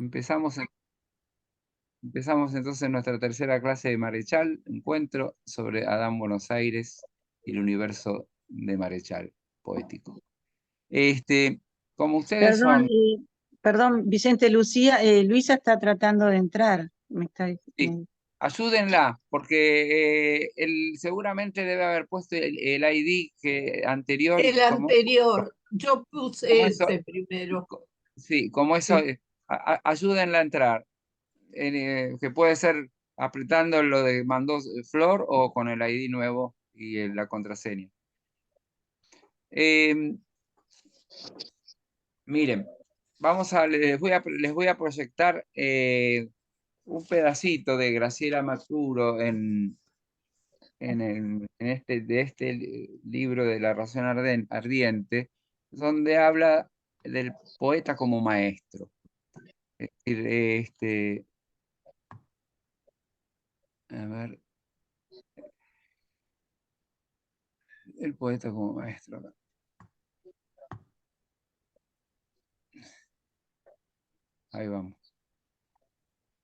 Empezamos, empezamos entonces nuestra tercera clase de Marechal, encuentro sobre Adán Buenos Aires y el universo de Marechal, poético. Este, como ustedes Perdón, son, perdón, Vicente, Lucía, Luisa está tratando de entrar. sí, ayúdenla, porque él seguramente debe haber puesto el ID anterior, El anterior, yo como puse eso, ese primero. sí, como eso, Sí. ayúdenla a entrar, que puede ser apretando lo de mandó Flor o con el ID nuevo y la contraseña. Eh, Miren, les voy a proyectar un pedacito de Graciela Maturo de este libro de La Razón Ardiente, donde habla del poeta como maestro. Es decir, a ver, el poeta como maestro. Ahí vamos.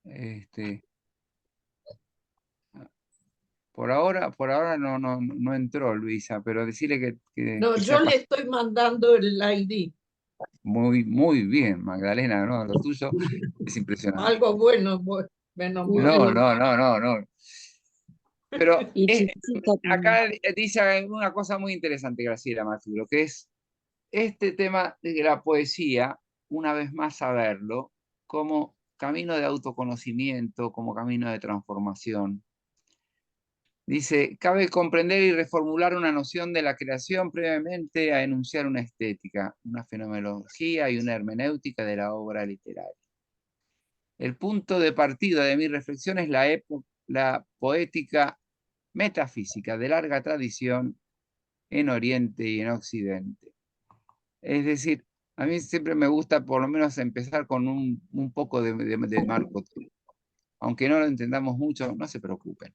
Este, por ahora no entró Luisa, pero decirle No, que yo sepa le estoy mandando el ID. muy bien, Magdalena, ¿no? Lo tuyo es impresionante. Algo bueno, menos mal. No. Pero Y Chiquita también. acá dice una cosa muy interesante, Graciela Maturo, que es este tema de la poesía, una vez más saberlo, como camino de autoconocimiento, como camino de transformación. Dice, cabe comprender y reformular una noción de la creación previamente a enunciar una estética, una fenomenología y una hermenéutica de la obra literaria. El punto de partida de mi reflexión es la poética metafísica de larga tradición en Oriente y en Occidente. Es decir, a mí siempre me gusta por lo menos empezar con un poco de marco teórico. Aunque no lo entendamos mucho, no se preocupen.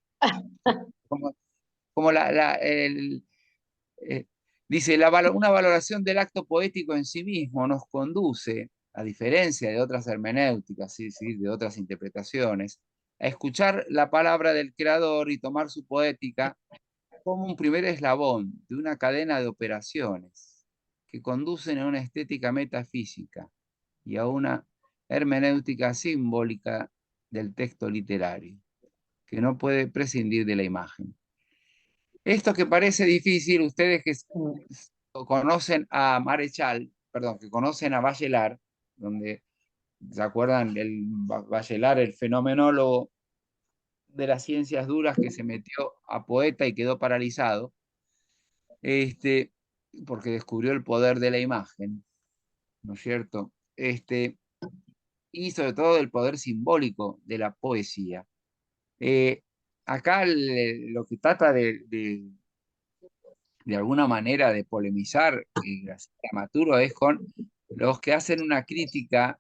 Como, como eh, dice, una valoración del acto poético en sí mismo nos conduce, a diferencia de otras hermenéuticas, ¿sí? De otras interpretaciones, a escuchar la palabra del creador y tomar su poética como un primer eslabón de una cadena de operaciones que conducen a una estética metafísica y a una hermenéutica simbólica del texto literario, que no puede prescindir de la imagen. Esto que parece difícil, ustedes que conocen a Marechal, perdón, que conocen a Bachelard, donde, ¿se acuerdan? Bachelard, el fenomenólogo de las ciencias duras que se metió a poeta y quedó paralizado, este, porque descubrió el poder de la imagen, ¿no es cierto? Y sobre todo el poder simbólico de la poesía. Eh, Acá lo que trata de alguna manera de polemizar Graciela Maturo es con los que hacen una crítica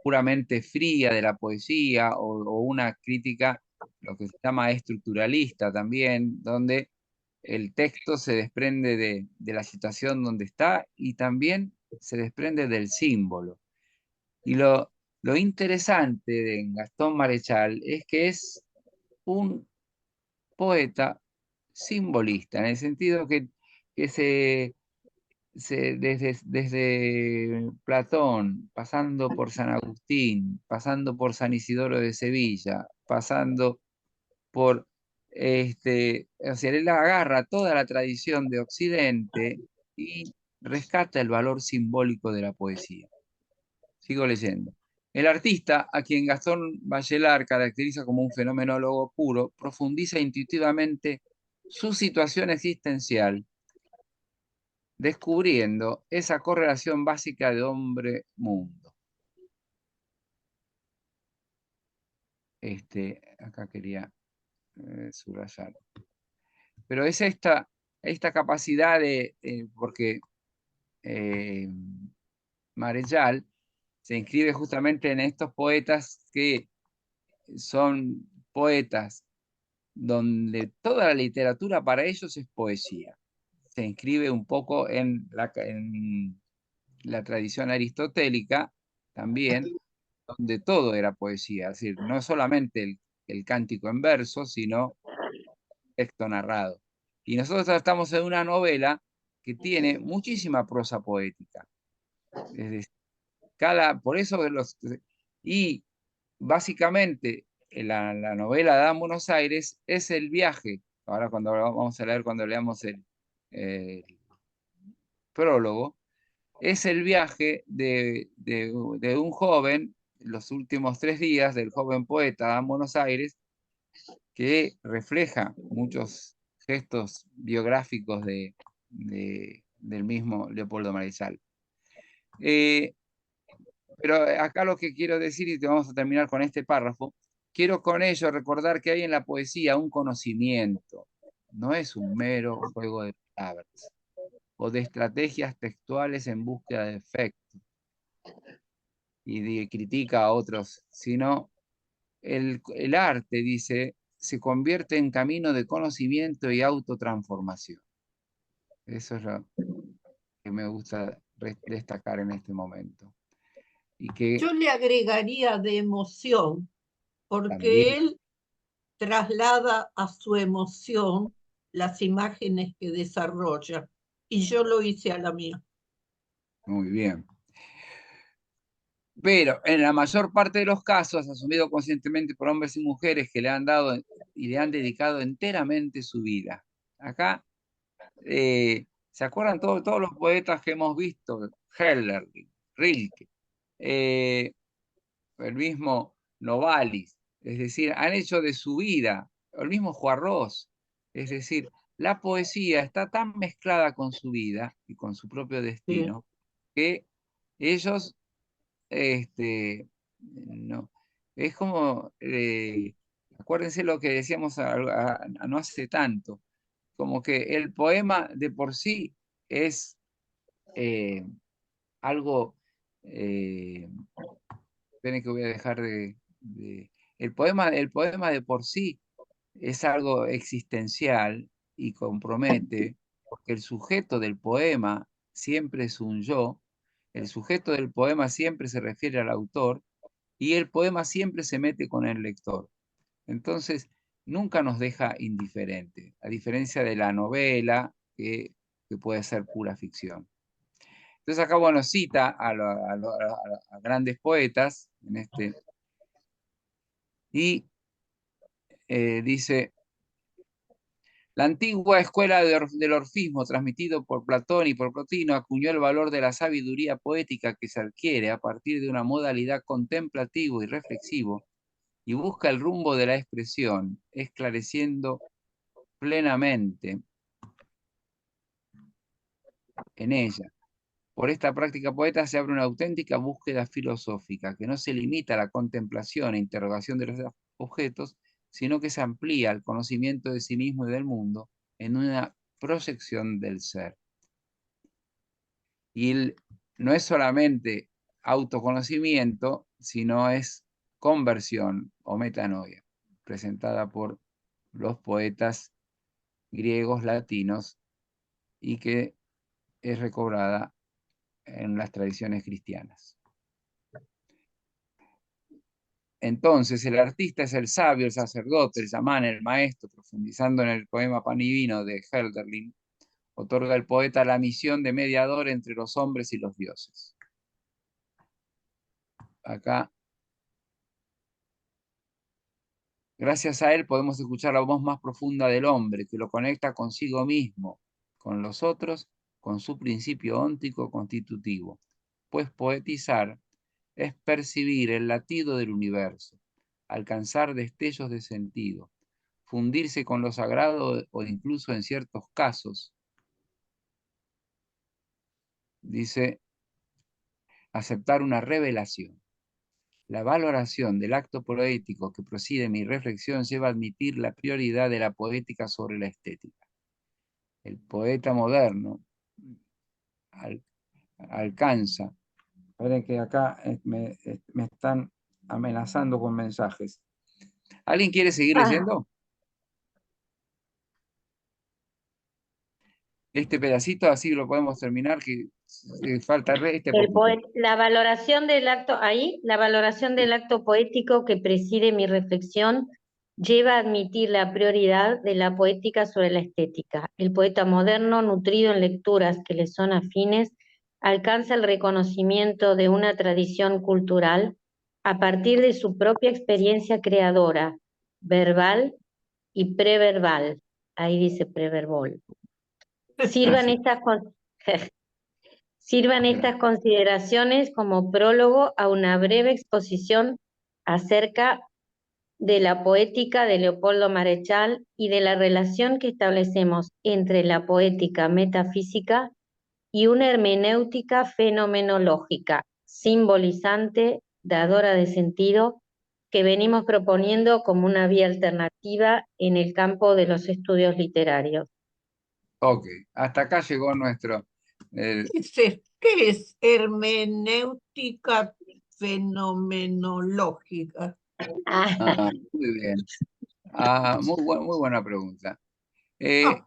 puramente fría de la poesía o una crítica, lo que se llama estructuralista también, donde el texto se desprende de la situación donde está y también se desprende del símbolo. Y lo interesante de Gastón Marechal es que es un poeta simbolista, en el sentido que desde Platón, pasando por San Agustín, pasando por San Isidoro de Sevilla, pasando por, o sea, él agarra toda la tradición de Occidente y rescata el valor simbólico de la poesía. Sigo leyendo. El artista, a quien Gastón Bachelard caracteriza como un fenomenólogo puro, profundiza intuitivamente su situación existencial, descubriendo esa correlación básica de hombre-mundo. Acá quería subrayar. Pero es esta capacidad porque eh, Marechal se inscribe justamente en estos poetas que son poetas donde toda la literatura para ellos es poesía. Se inscribe un poco en la tradición aristotélica también, donde todo era poesía, es decir, no solamente el cántico en verso, sino texto narrado. Y nosotros estamos en una novela que tiene muchísima prosa poética. Es decir, por eso y básicamente la novela de Adán Buenos Aires es el viaje. Ahora cuando vamos a leer, cuando leamos el prólogo, es el viaje de un joven, los últimos 3 días del joven poeta Adán Buenos Aires, que refleja muchos gestos biográficos del mismo Leopoldo Mariscal. Pero acá lo que quiero decir, y te vamos a terminar con este párrafo, quiero con ello recordar que hay en la poesía un conocimiento, no es un mero juego de palabras o de estrategias textuales en búsqueda de efecto y critica a otros, sino el arte, dice, se convierte en camino de conocimiento y autotransformación. Eso es lo que me gusta destacar en este momento. Y que Yo le agregaría de emoción, también, porque él traslada a su emoción las imágenes que desarrolla, y yo lo hice a la mía. muy bien. Pero en la mayor parte de los casos, asumido conscientemente por hombres y mujeres que le han dado y le han dedicado enteramente su vida. Acá, ¿se acuerdan todos los poetas que hemos visto? Heller, Rilke, el mismo Novalis, es decir, han hecho de su vida, el mismo Juarros, es decir, la poesía está tan mezclada con su vida y con su propio Sí. destino que ellos no, es como, acuérdense lo que decíamos no hace tanto, como que el poema de por sí es algo, esperen que voy a dejar el poema de por sí es algo existencial y compromete, porque el sujeto del poema siempre es un yo, el sujeto del poema siempre se refiere al autor, y el poema siempre se mete con el lector. Entonces, nunca nos deja indiferente, a diferencia de la novela, que puede ser pura ficción. Entonces acá, bueno, cita a grandes poetas y dice, la antigua escuela del orfismo, transmitido por Platón y por Plotino, acuñó el valor de la sabiduría poética que se adquiere a partir de una modalidad contemplativo y reflexivo y busca el rumbo de la expresión, esclareciendo plenamente en ella. Por esta práctica poeta se abre una auténtica búsqueda filosófica que no se limita a la contemplación e interrogación de los objetos, sino que se amplía al conocimiento de sí mismo y del mundo en una proyección del ser. Y no es solamente autoconocimiento, sino es conversión o metanoia, presentada por los poetas griegos, latinos, y que es recobrada en las tradiciones cristianas. Entonces, el artista es el sabio, el sacerdote, el chamán, el maestro, profundizando en el poema Pan y Vino de Hölderlin, otorga al poeta la misión de mediador entre los hombres y los dioses. Acá, gracias a él podemos escuchar la voz más profunda del hombre, que lo conecta consigo mismo, con los otros, con su principio óntico constitutivo. Pues poetizar es percibir el latido del universo, alcanzar destellos de sentido, fundirse con lo sagrado o incluso en ciertos casos, dice, aceptar una revelación. La valoración del acto poético que preside mi reflexión lleva a admitir la prioridad de la poética sobre la estética. El poeta moderno alcanza. Miren que acá me están amenazando con mensajes. ¿Alguien quiere seguir leyendo este pedacito? Así lo podemos terminar, que falta este poquito. La valoración del acto, ahí, la valoración del acto poético que preside mi reflexión lleva a admitir la prioridad de la poética sobre la estética. El poeta moderno, nutrido en lecturas que le son afines, alcanza el reconocimiento de una tradición cultural a partir de su propia experiencia creadora, verbal y preverbal. Ahí dice preverbal. Sirvan estas, Sirvan estas consideraciones como prólogo a una breve exposición acerca de la poética de Leopoldo Marechal y de la relación que establecemos entre la poética metafísica y una hermenéutica fenomenológica, simbolizante, dadora de sentido, que venimos proponiendo como una vía alternativa en el campo de los estudios literarios. Ok, hasta acá llegó nuestro... ¿Qué es hermenéutica fenomenológica? Muy bien. Muy buena pregunta. Qué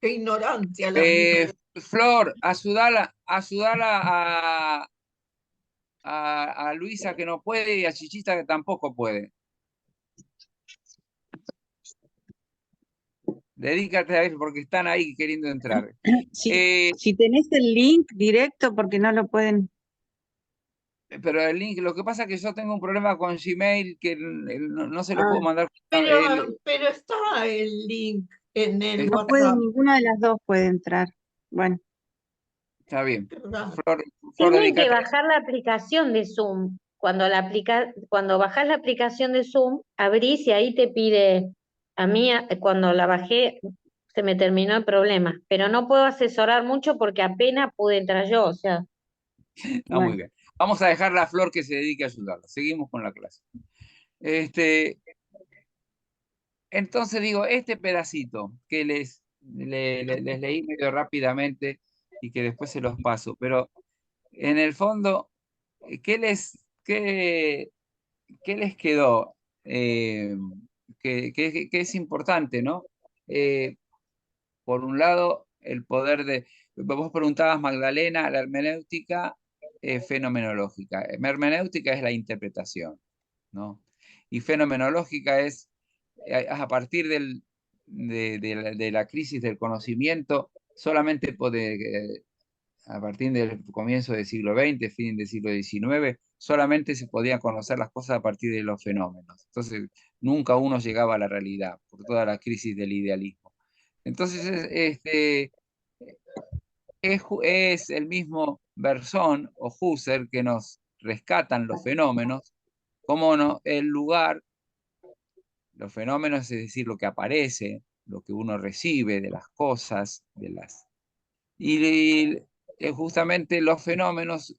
ignorancia la mía. Flor, ayudala a Luisa que no puede y a Chichita que tampoco puede. Dedícate a eso porque están ahí queriendo entrar. Si tenés el link directo, porque no lo pueden. Pero el link, lo que pasa es que yo tengo un problema con Gmail que no se lo puedo mandar. Pero está el link en el No puede, WhatsApp. ninguna de las dos puede entrar. Bueno. Está bien. Flor, Tienen que bajar la aplicación de Zoom. Cuando bajás la aplicación de Zoom, abrís y ahí te pide, a mí cuando la bajé se me terminó el problema, pero no puedo asesorar mucho porque apenas pude entrar yo, o sea. Está muy bien. Vamos a dejar a Flor que se dedique a ayudarla. Seguimos con la clase. Entonces digo, este pedacito que les leí medio rápidamente y que después se los paso, pero en el fondo, ¿qué les quedó? Que es importante, ¿no? Por un lado, el poder de... Vos preguntabas, Magdalena, la hermenéutica fenomenológica. Hermenéutica es la interpretación, ¿no? Y fenomenológica es a partir de la crisis del conocimiento, solamente a partir del comienzo del siglo XX, fin del siglo XIX, solamente se podían conocer las cosas a partir de los fenómenos. Entonces, nunca uno llegaba a la realidad por toda la crisis del idealismo. Entonces, es el mismo Berzón o Husserl que nos rescatan los fenómenos, como no, el lugar, los fenómenos, es decir, lo que aparece, lo que uno recibe de las cosas, y justamente los fenómenos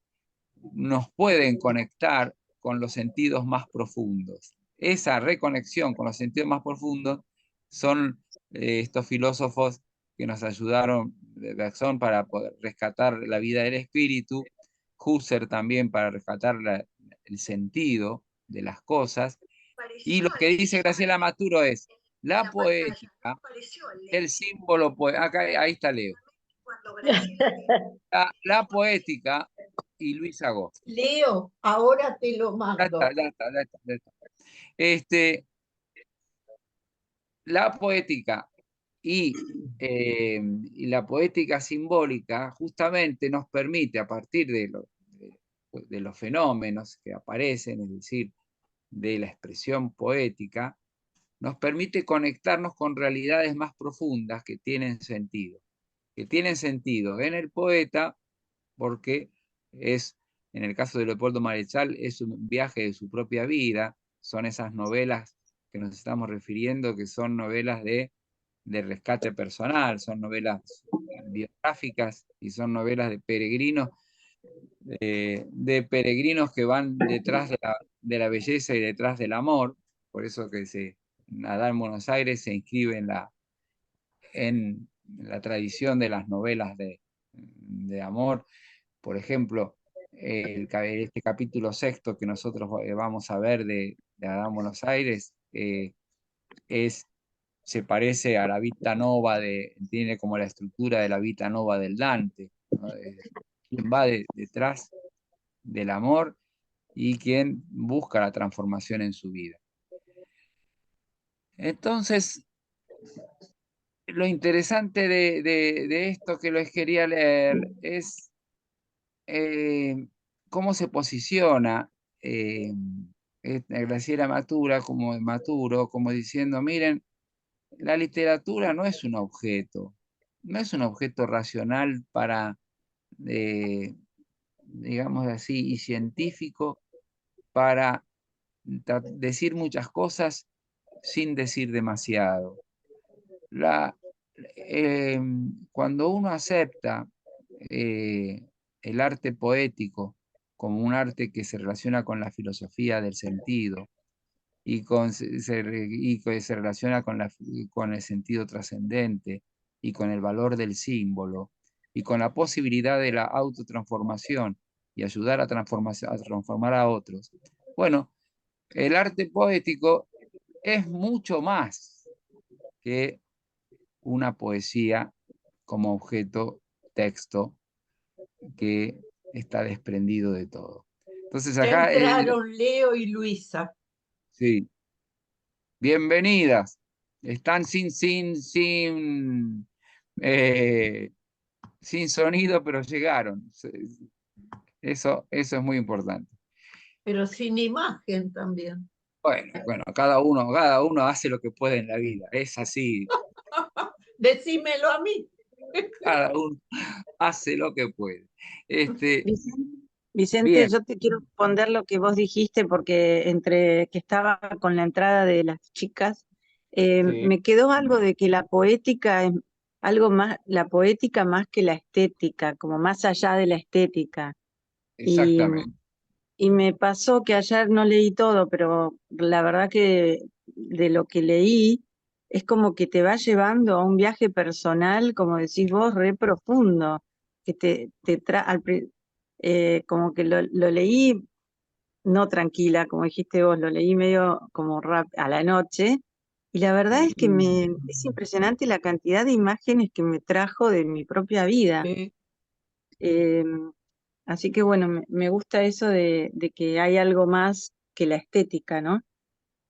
nos pueden conectar con los sentidos más profundos. Esa reconexión con los sentidos más profundos son estos filósofos que nos ayudaron, Bergson para poder rescatar la vida del espíritu, Husserl también para rescatar el sentido de las cosas, y lo que dice Graciela Maturo es la poética, el símbolo, acá, ahí está Leo. La poética y Luis Agosto. Leo, ahora te lo mando. Ya está. La poética y la poética simbólica justamente nos permite, a partir de los fenómenos que aparecen, es decir, de la expresión poética, nos permite conectarnos con realidades más profundas que tienen sentido en el poeta, porque en el caso de Leopoldo Marechal, es un viaje de su propia vida, son esas novelas que nos estamos refiriendo, que son novelas de rescate personal, son novelas biográficas y son novelas de peregrinos, que van detrás de la belleza y detrás del amor, por eso que Nadar en Buenos Aires se inscribe en la tradición de las novelas de amor. Por ejemplo, este capítulo sexto que nosotros vamos a ver de Adán Buenos Aires se parece a la Vita Nova tiene como la estructura de la Vita Nova del Dante, ¿no? quien va detrás del amor y quien busca la transformación en su vida. Entonces, lo interesante de esto que les quería leer es cómo se posiciona Graciela Maturo como diciendo, miren, la literatura no es un objeto, no es un objeto racional para, digamos así, y científico para decir muchas cosas sin decir demasiado. La, Cuando uno acepta el arte poético como un arte que se relaciona con la filosofía del sentido y que se relaciona con el sentido trascendente y con el valor del símbolo y con la posibilidad de la autotransformación y ayudar a transformar a otros. Bueno, el arte poético es mucho más que una poesía como objeto, texto, que está desprendido de todo. Entonces Ya acá, entraron Leo y Luisa. sí, bienvenidas. Están sin sonido, pero llegaron. Eso es muy importante. Pero sin imagen también. Bueno, cada uno hace lo que puede en la vida. Es así. Decímelo a mí. Cada uno hace lo que puede. Vicente, Bien, yo te quiero responder lo que vos dijiste, porque entre que estaba con la entrada de las chicas, sí, me quedó algo de que la poética es algo más, la poética más que la estética, como más allá de la estética. Y, exactamente. y me pasó que ayer no leí todo, pero la verdad que de lo que leí es como que te va llevando a un viaje personal, como decís vos, re profundo, que como que lo leí no tranquila, como dijiste vos, lo leí medio como rap a la noche, y la verdad es Sí. que es impresionante la cantidad de imágenes que me trajo de mi propia vida. Eh, Así que bueno, me gusta eso de que hay algo más que la estética, ¿no?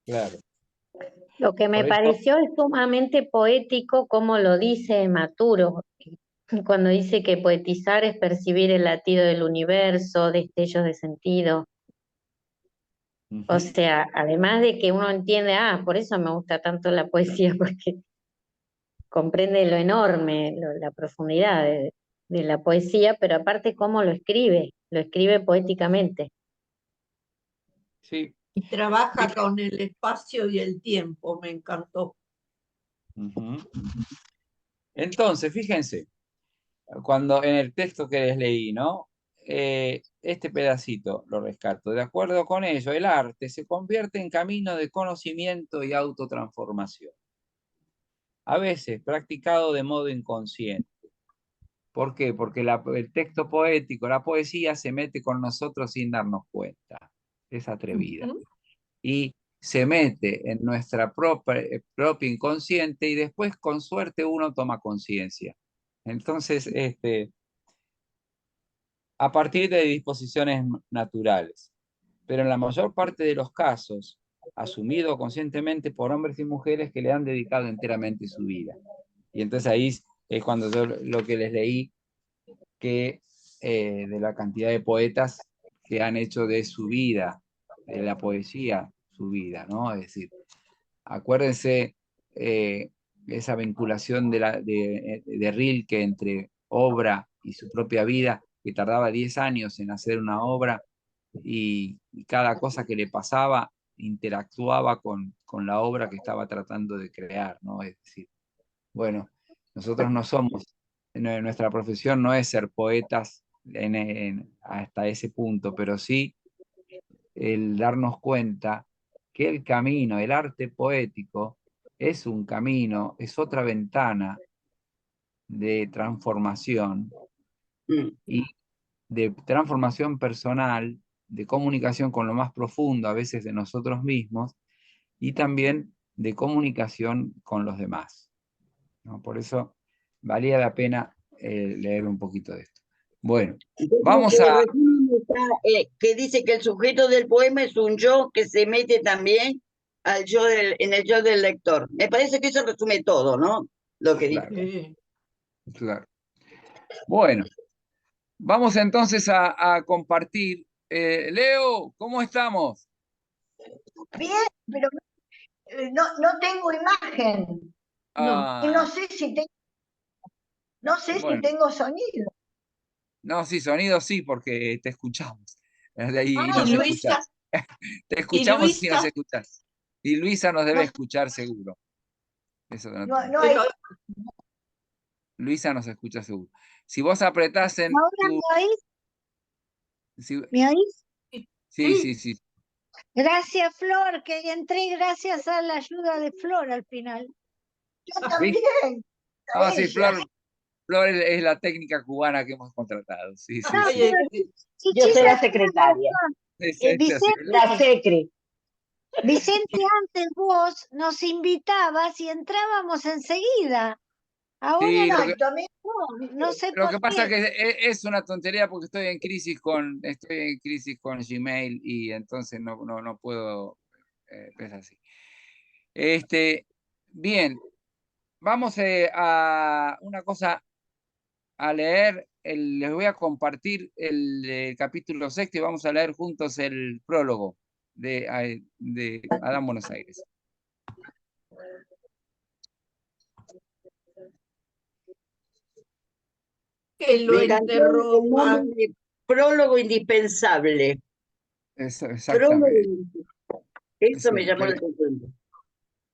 Claro. Lo que me Por eso, pareció es sumamente poético, como lo dice Maturo, cuando dice que poetizar es percibir el latido del universo, destellos de sentido. O ujú, sea, además de que uno entiende, por eso me gusta tanto la poesía, porque comprende lo enorme, la profundidad de la poesía, pero aparte cómo lo escribe poéticamente. sí. Y trabaja con el espacio y el tiempo, me encantó. Ujú. Entonces, fíjense, cuando en el texto que les leí, ¿no? Este pedacito lo rescato. De acuerdo con ello, el arte se convierte en camino de conocimiento y autotransformación, a veces practicado de modo inconsciente. ¿Por qué? Porque el texto poético, la poesía, se mete con nosotros sin darnos cuenta. Es atrevida. Ujú. Y se mete en nuestra propia inconsciente y después, con suerte, uno toma conciencia. Entonces, a partir de disposiciones naturales. Pero en la mayor parte de los casos, asumido conscientemente por hombres y mujeres que le han dedicado enteramente su vida. Y entonces ahí es cuando yo lo que les leí, que de la cantidad de poetas que han hecho de su vida, de la poesía, su vida, ¿no? Es decir, acuérdense esa vinculación de Rilke entre obra y su propia vida, que tardaba 10 años en hacer una obra y cada cosa que le pasaba interactuaba con la obra que estaba tratando de crear, ¿no? Es decir, bueno, nosotros no somos, nuestra profesión no es ser poetas hasta ese punto, pero sí el darnos cuenta que el camino, el arte poético, es un camino, es otra ventana de transformación y de transformación personal, de comunicación con lo más profundo a veces de nosotros mismos y también de comunicación con los demás, ¿no? Por eso valía la pena leer un poquito de esto. Bueno, Entonces, vamos en a... resumen, que dice que el sujeto del poema es un yo que se mete también en el yo del lector. Me parece que eso resume todo, ¿no? Lo que dice. Sí. Claro. Bueno, vamos entonces a compartir. Leo, ¿cómo estamos? Bien, pero no tengo imagen. No. Y no Ah, sé no sé si bueno, tengo sonido. no, sí, sonido sí, porque te escuchamos. De ahí Ah, Y nos Luisa, escuchás. Te y escuchamos y nos Luisa, escuchás. Y Luisa nos debe no, escuchar seguro. Eso no- no hay. pero Luisa nos escucha seguro. Si vos apretás en ¿Ahora tu... me oís? Sí, ¿Me oís? sí, sí, sí, sí. Gracias, Flor, que entré gracias a la ayuda de Flor al final. Yo ¿Viste? también, a Ah, sí, ella. Flor es la técnica cubana que hemos contratado. Sí, sí, No, sí. ay, pero Yo soy Chichita la tiene secretaria. razón. Es ella, sí. La secre. Vicente, antes vos nos invitabas y entrábamos enseguida. Ahora Sí, no sé lo por que pasa qué. que es una tontería porque estoy en crisis con Gmail y entonces no puedo, es así. Este, bien, vamos a una cosa a leer, les voy a compartir el capítulo sexto y vamos a leer juntos el prólogo de Adán Buenos Aires. que lo Me encantó el nombre interroga. de prólogo indispensable. Prólogo Exactamente. indispensable. Eso me Sí, llamó la atención.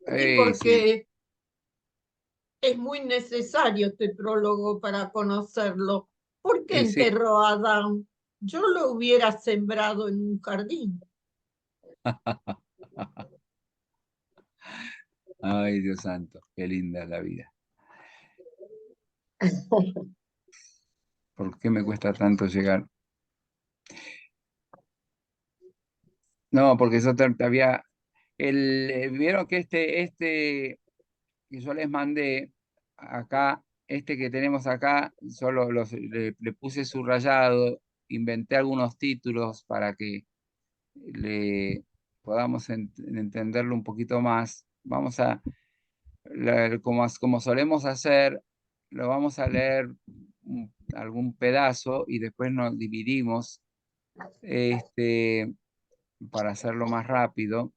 Sí, sí. porque es muy necesario este prólogo para conocerlo. ¿Por qué Sí. enterró a Adán? Yo lo hubiera sembrado en un jardín. Ay, Dios santo, qué linda es la vida. ¿Por qué me cuesta tanto llegar? No, porque eso te había... vieron que este que yo les mandé acá, este que tenemos acá, le puse subrayado, inventé algunos títulos para que le podamos entenderlo un poquito más. Vamos a, como solemos hacer, lo vamos a leer algún pedazo y después nos dividimos para hacerlo más rápido.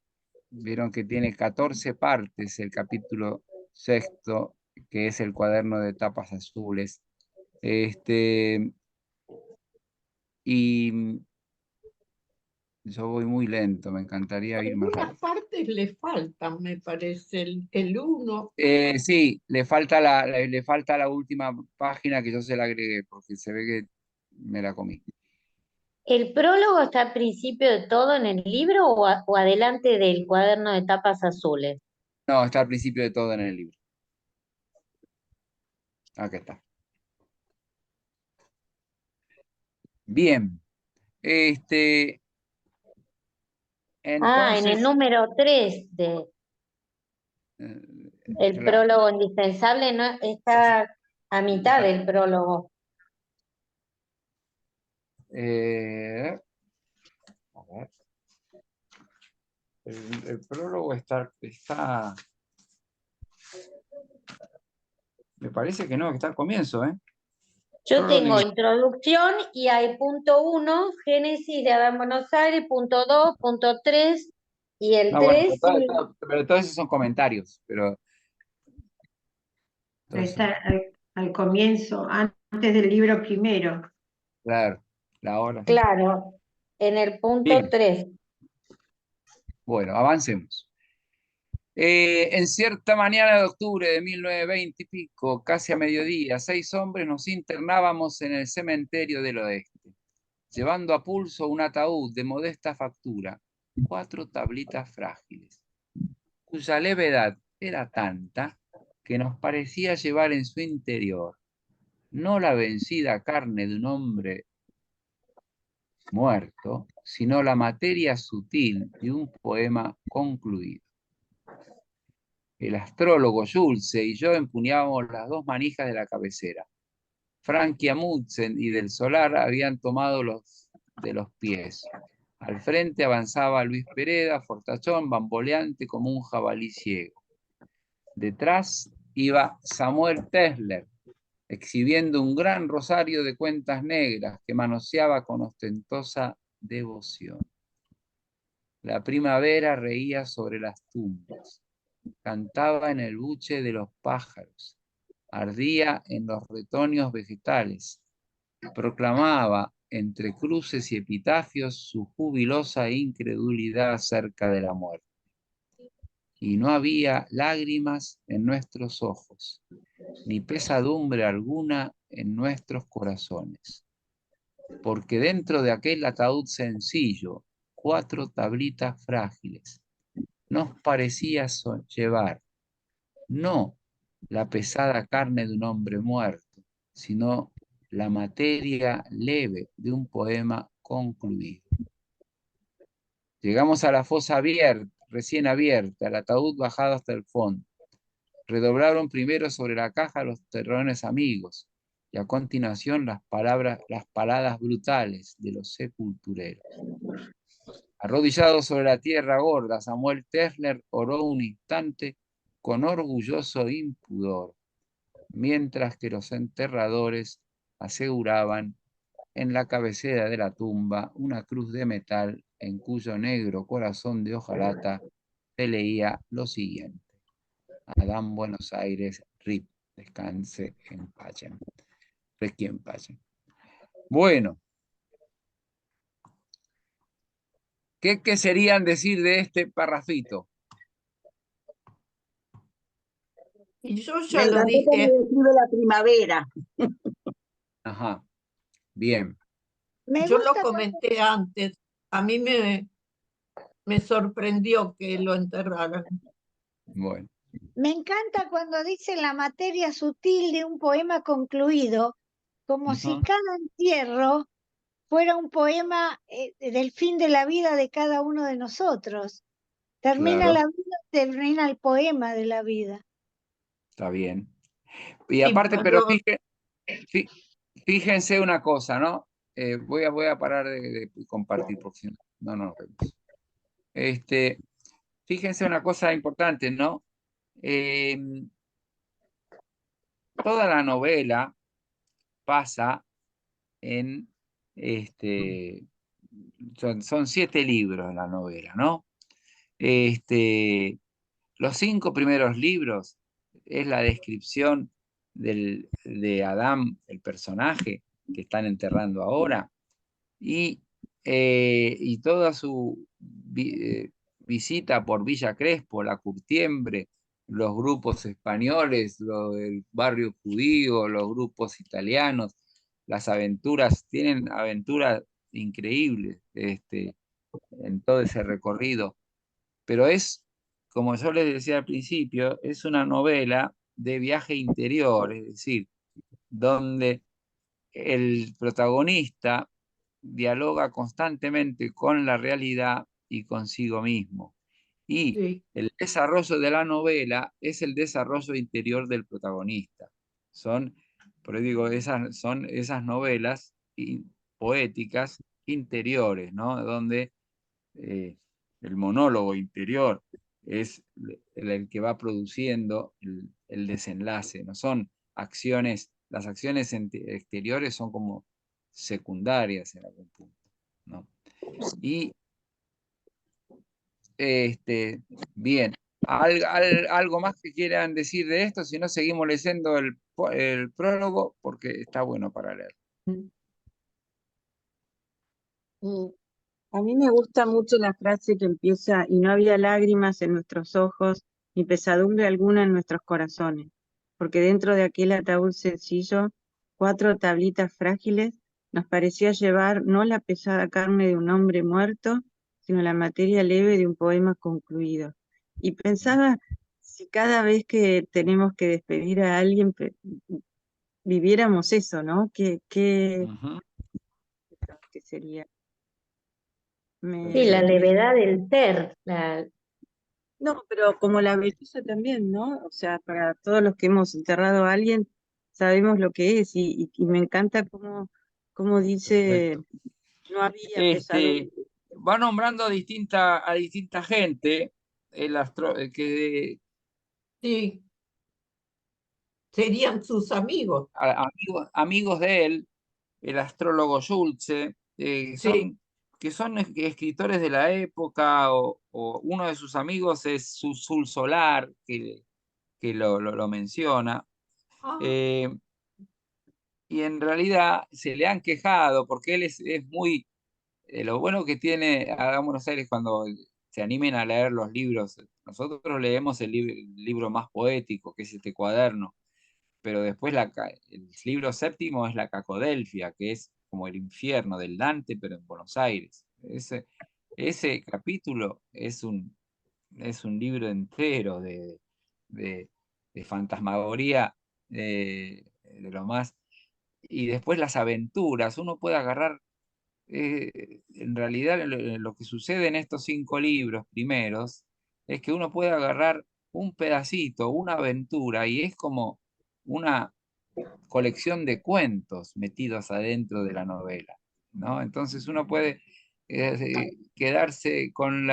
Vieron que tiene 14 partes el capítulo sexto, que es el cuaderno de tapas azules. Este, y yo voy muy lento, me encantaría ir más Algunas rápido. partes le faltan, me parece, el uno. Sí, le falta la última página que yo se la agregué, porque se ve que me la comí. ¿El prólogo está al principio de todo en el libro o adelante del cuaderno de tapas azules? No, está al principio de todo en el libro. Acá está. Bien. Ah, en el Entonces, número 3 de el claro. prólogo indispensable, no está a mitad del prólogo. Eh, a ver. El prólogo me parece que no, que está al comienzo, ¿eh? Yo Prólogo tengo de- introducción y hay punto 1, Génesis de Adán Buenos Aires, punto 2, punto 3 y el No, bueno, 3 pero todos esos son comentarios, pero todos Está son, al comienzo, antes del libro primero. claro, la hora. claro, en el punto Bien, 3. bueno, avancemos. En cierta mañana de octubre de 1920 y pico, casi a mediodía, 6 hombres nos internábamos en el cementerio del oeste, llevando a pulso un ataúd de modesta factura, 4 tablitas frágiles, cuya levedad era tanta que nos parecía llevar en su interior no la vencida carne de un hombre muerto, sino la materia sutil de un poema concluido. El astrólogo Schulze y yo empuñábamos las 2 manijas de la cabecera. Frankie Amundsen y del Solar habían tomado de los pies. Al frente avanzaba Luis Pereda, fortachón, bamboleante como un jabalí ciego. Detrás iba Samuel Tesler, exhibiendo un gran rosario de cuentas negras que manoseaba con ostentosa devoción. La primavera reía sobre las tumbas, cantaba en el buche de los pájaros, ardía en los retoños vegetales, proclamaba entre cruces y epitafios su jubilosa incredulidad acerca de la muerte. Y no había lágrimas en nuestros ojos, ni pesadumbre alguna en nuestros corazones, porque dentro de aquel ataúd sencillo, 4 tablitas frágiles, nos parecía llevar no la pesada carne de un hombre muerto, sino la materia leve de un poema concluido. Llegamos a la fosa recién abierta, el ataúd bajado hasta el fondo. Redoblaron primero sobre la caja los terrones amigos, y a continuación las paladas brutales de los sepultureros. Arrodillado sobre la tierra gorda, Samuel Tesler oró un instante con orgulloso impudor, mientras que los enterradores aseguraban en la cabecera de la tumba una cruz de metal en cuyo negro corazón de hojalata se leía lo siguiente: Adán Buenos Aires, RIP, descanse en paz. Requiem pacem. Bueno, ¿qué serían decir de este parrafito? Y yo Me ya lo encantó cómo dije, describe la primavera. Ajá, bien. Me yo lo gusta comenté antes. A mí me sorprendió que lo enterraran. Bueno, Me encanta cuando dice la materia sutil de un poema concluido, como si Ujú. cada entierro fuera un poema del fin de la vida de cada uno de nosotros. Termina Claro, la vida, termina el poema de la vida. está bien. Y Sí, aparte, pero perdón. fíjense una cosa, ¿no? Voy a parar de compartir porque si no nos vemos. Fíjense una cosa importante, ¿no? Toda la novela pasa en, son 7 libros la novela, ¿no? Los 5 primeros libros es la descripción de Adán, el personaje que están enterrando ahora, y toda su visita por Villa Crespo, la Curtiembre, los grupos españoles, el barrio judío, los grupos italianos, las aventuras, tienen aventuras increíbles en todo ese recorrido, pero es, como yo les decía al principio, es una novela de viaje interior, es decir, donde el protagonista dialoga constantemente con la realidad y consigo mismo. Y Sí. el desarrollo de la novela es el desarrollo interior del protagonista. Por eso digo, son esas novelas poéticas interiores, ¿no? Donde el monólogo interior es el que va produciendo el desenlace, no son acciones, las acciones exteriores son como secundarias en algún punto, ¿no? Y bien, algo más que quieran decir de esto, si no seguimos leyendo el prólogo porque está bueno para leer. Y a mí me gusta mucho la frase que empieza: y no había lágrimas en nuestros ojos, ni pesadumbre alguna en nuestros corazones, porque dentro de aquel ataúd sencillo, 4 tablitas frágiles, nos parecía llevar no la pesada carne de un hombre muerto, sino la materia leve de un poema concluido. Y pensaba, si cada vez que tenemos que despedir a alguien viviéramos eso, ¿no? ¿Qué Ujú. sería? Sí, la Me, levedad del ser, No, pero como la belleza también, ¿no? O sea, para todos los que hemos enterrado a alguien, sabemos lo que es y me encanta cómo dice, Perfecto. no había pesadumbre. Va nombrando a distinta gente, que Sí, serían sus amigos. amigos de él, el astrólogo Schulze, Sí. que son escritores de la época, o uno de sus amigos es Sul Solar, que lo menciona. Ah, Eh, y en realidad se le han quejado porque él es muy... lo bueno que tiene Adán Buenos Aires cuando se animen a leer los libros, nosotros leemos el libro más poético, que es este cuaderno, pero después el libro séptimo es la Cacodelfia, que es como el infierno del Dante, pero en Buenos Aires. Ese capítulo es un libro entero de, de fantasmagoría, de lo más... Y después las aventuras, uno puede agarrar, en realidad lo que sucede en estos 5 libros primeros es que uno puede agarrar un pedacito, una aventura, y es como una colección de cuentos metidos adentro de la novela, ¿no? Entonces uno puede quedarse con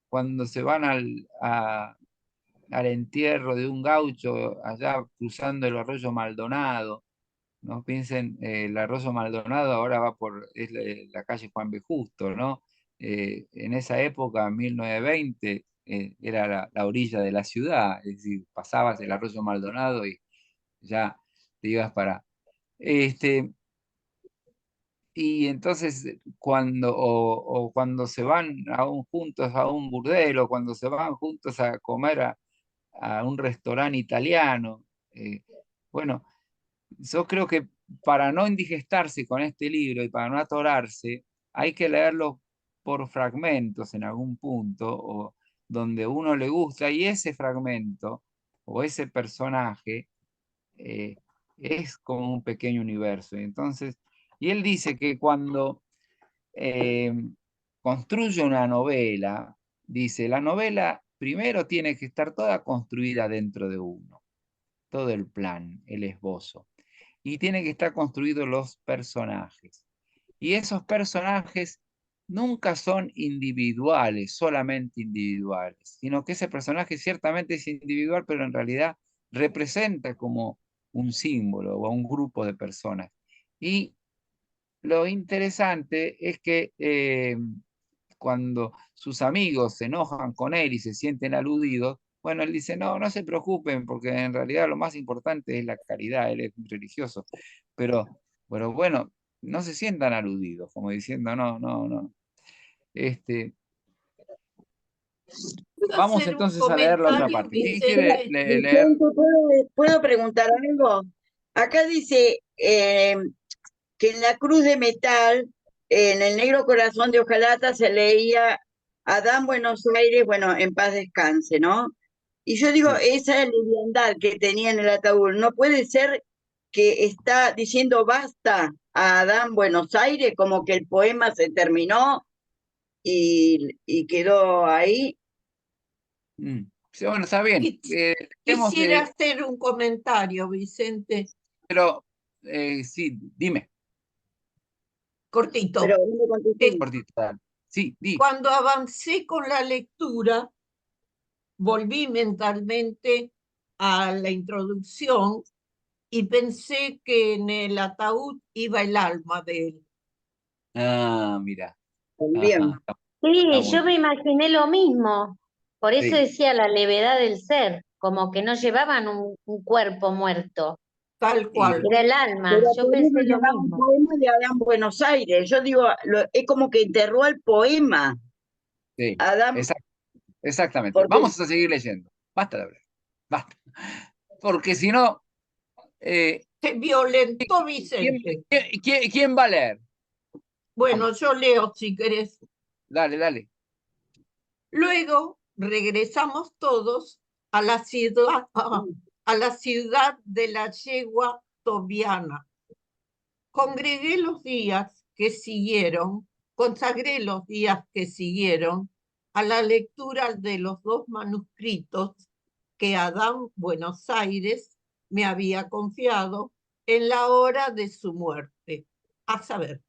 cuando se van al entierro de un gaucho allá cruzando el arroyo Maldonado, ¿no? Piensen, el arroyo Maldonado ahora es la calle Juan B. Justo, ¿no? En esa época, 1920, era la orilla de la ciudad, es decir, pasabas el arroyo Maldonado y ya te ibas para... Este, y entonces, o cuando se van juntos a un burdel, o cuando se van juntos a comer a un restaurante italiano, bueno, yo creo que para no indigestarse con este libro y para no atorarse, hay que leerlo por fragmentos en algún punto, o donde uno le gusta, y ese fragmento o ese personaje eh, es como un pequeño universo. Y él dice que cuando eh, construye una novela, dice, la novela primero tiene que estar toda construida dentro de uno, todo el plan, el esbozo, y tiene que estar construidos los personajes. Y esos personajes nunca son individuales, solamente individuales, sino que ese personaje ciertamente es individual, pero en realidad representa como un símbolo o a un grupo de personas. Y lo interesante es que cuando sus amigos se enojan con él y se sienten aludidos, bueno, él dice, no, no se preocupen, porque en realidad lo más importante es la caridad, él es religioso, pero bueno, no se sientan aludidos, como diciendo, no, no, no. ¿puedo Vamos hacer un entonces a leer la otra comentario, parte. ¿Quién quiere Vicente? leer? Vicente, ¿puedo preguntar algo? Acá dice que en la cruz de metal, en el negro corazón de hojalata, se leía Adán Buenos Aires, bueno, en paz descanse, ¿no? Y yo digo, Sí. esa liviandad que tenía en el ataúd, ¿no puede ser que está diciendo basta a Adán Buenos Aires, como que el poema se terminó y quedó ahí? Sí, bueno, está bien. Quisiera hacer un comentario, Vicente, Pero sí, dime, cortito. Pero no me contesté. cortito, dale. Sí, di. Cuando avancé con la lectura, volví mentalmente a la introducción y pensé que en el ataúd iba el alma de él. Ah, mira. También. Ajá, está Sí, muy yo me bien. imaginé lo mismo. Por eso Sí. decía la levedad del ser, como que no llevaban un cuerpo muerto, Tal Y, cual. era el alma. Pero Yo por eso pensé lo llevaba un mismo. poema de Adán Buenos Aires. Yo digo, es como que enterró el poema. sí, Adán, exactamente. porque Vamos a seguir leyendo. Basta de hablar. Basta. Porque si no, Se violentó ¿quién, Vicente. quién va a leer? Bueno, Vamos, yo leo si querés. dale, dale. Luego regresamos todos a la ciudad de la yegua tobiana. Congregué los días que siguieron, consagré los días que siguieron a la lectura de los 2 manuscritos que Adán Buenos Aires me había confiado en la hora de su muerte, a saber,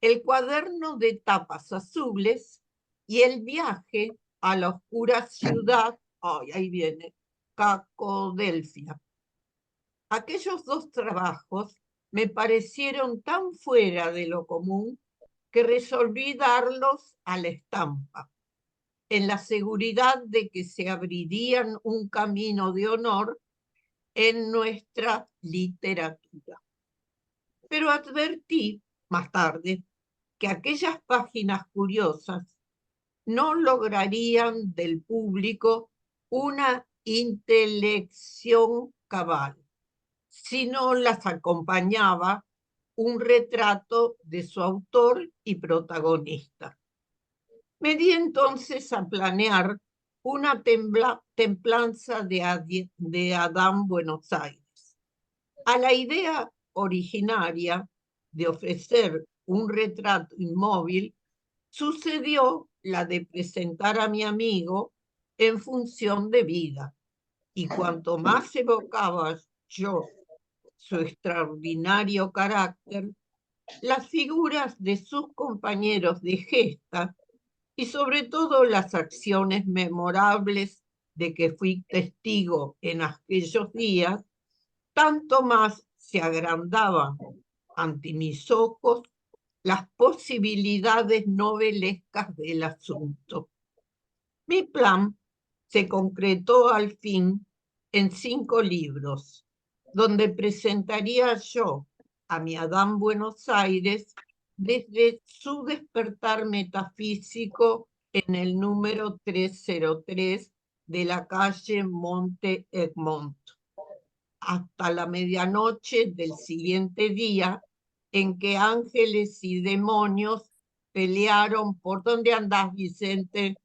el cuaderno de tapas azules y el viaje a la oscura ciudad, ahí viene, Cacodelfia. Aquellos dos trabajos me parecieron tan fuera de lo común que resolví darlos a la estampa, en la seguridad de que se abrirían un camino de honor en nuestra literatura. Pero advertí más tarde que aquellas páginas curiosas no lograrían del público una intelección cabal, si no las acompañaba un retrato de su autor y protagonista. Me di entonces a planear una templanza de Adán Buenos Aires. A la idea originaria de ofrecer un retrato inmóvil, sucedió la de presentar a mi amigo en función de vida. Y cuanto más evocaba yo su extraordinario carácter, las figuras de sus compañeros de gesta y sobre todo las acciones memorables de que fui testigo en aquellos días, tanto más se agrandaban ante mis ojos las posibilidades novelescas del asunto. Mi plan se concretó al fin en 5 libros, donde presentaría yo a mi Adán Buenos Aires desde su despertar metafísico en el número 303 de la calle Monte Egmont, hasta la medianoche del siguiente día, en que ángeles y demonios pelearon. ¿Por dónde andás, Vicente?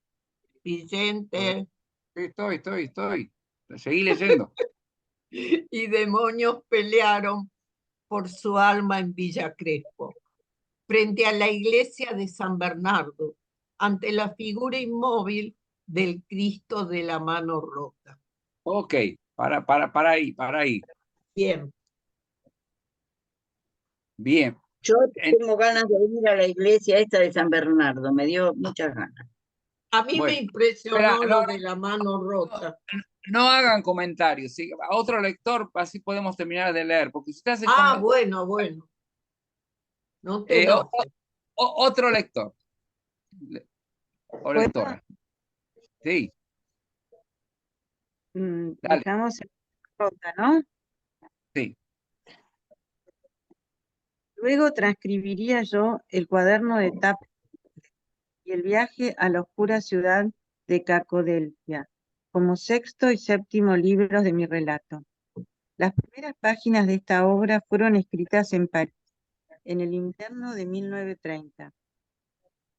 Vicente. Estoy. Seguí leyendo. Y demonios pelearon por su alma en Villa Crespo, frente a la iglesia de San Bernardo, ante la figura inmóvil del Cristo de la mano rota. Ok, para ahí. Bien. Bien. Yo tengo ganas de ir a la iglesia esta de San Bernardo, me dio muchas ganas. A mí Bueno, me impresionó espera, lo de la mano rota. No hagan comentarios, ¿sí? A otro lector, así podemos terminar de leer, porque si usted hace comentarios, Bueno. No te enojes. otro lector o lectora. Sí, dale. Dejamos en rota, ¿no? Sí. Luego transcribiría yo el cuaderno de tapas y el viaje a la oscura ciudad de Cacodelfia, como 6º y 7º libros de mi relato. Las primeras páginas de esta obra fueron escritas en París, en el invierno de 1930.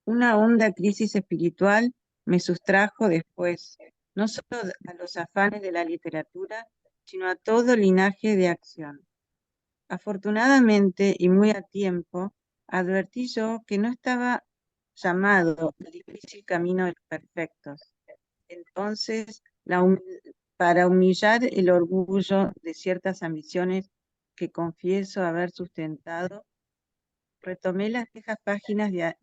Una honda crisis espiritual me sustrajo después, no solo a los afanes de la literatura, sino a todo linaje de acción. Afortunadamente y muy a tiempo, advertí yo que no estaba llamado al difícil camino de los perfectos. Entonces, para humillar el orgullo de ciertas ambiciones que confieso haber sustentado, retomé las viejas páginas de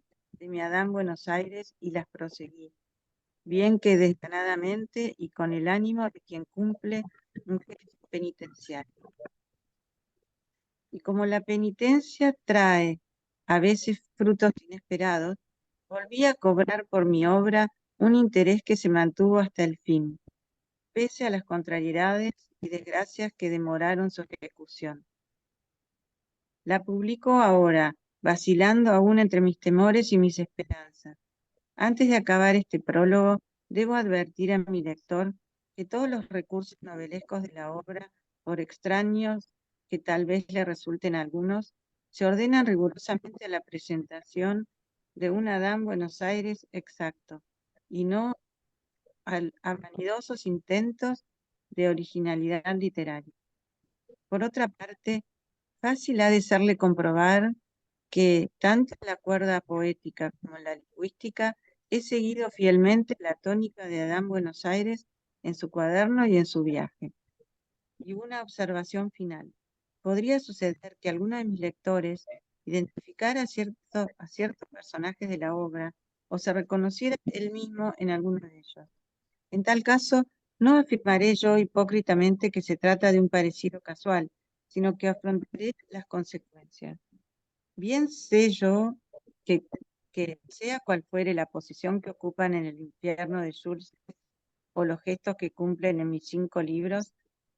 mi Adán Buenos Aires y las proseguí, bien que desganadamente y con el ánimo de quien cumple un gesto penitenciario. Y como la penitencia trae a veces frutos inesperados, volví a cobrar por mi obra un interés que se mantuvo hasta el fin, pese a las contrariedades y desgracias que demoraron su ejecución. La publico ahora, vacilando aún entre mis temores y mis esperanzas. Antes de acabar este prólogo, debo advertir a mi lector que todos los recursos novelescos de la obra, por extraños que tal vez le resulten algunos, se ordenan rigurosamente a la presentación de un Adán Buenos Aires exacto, y no a vanidosos intentos de originalidad literaria. Por otra parte, fácil ha de serle comprobar que tanto en la cuerda poética como en la lingüística he seguido fielmente la tónica de Adán Buenos Aires en su cuaderno y en su viaje. Y una observación final. Podría suceder que alguno de mis lectores identificara a ciertos personajes de la obra o se reconociera él mismo en alguno de ellos. En tal caso, no afirmaré yo hipócritamente que se trata de un parecido casual, sino que afrontaré las consecuencias. Bien sé yo que sea cual fuere la posición que ocupan en el infierno de Jules o los gestos que cumplen en mis 5 libros,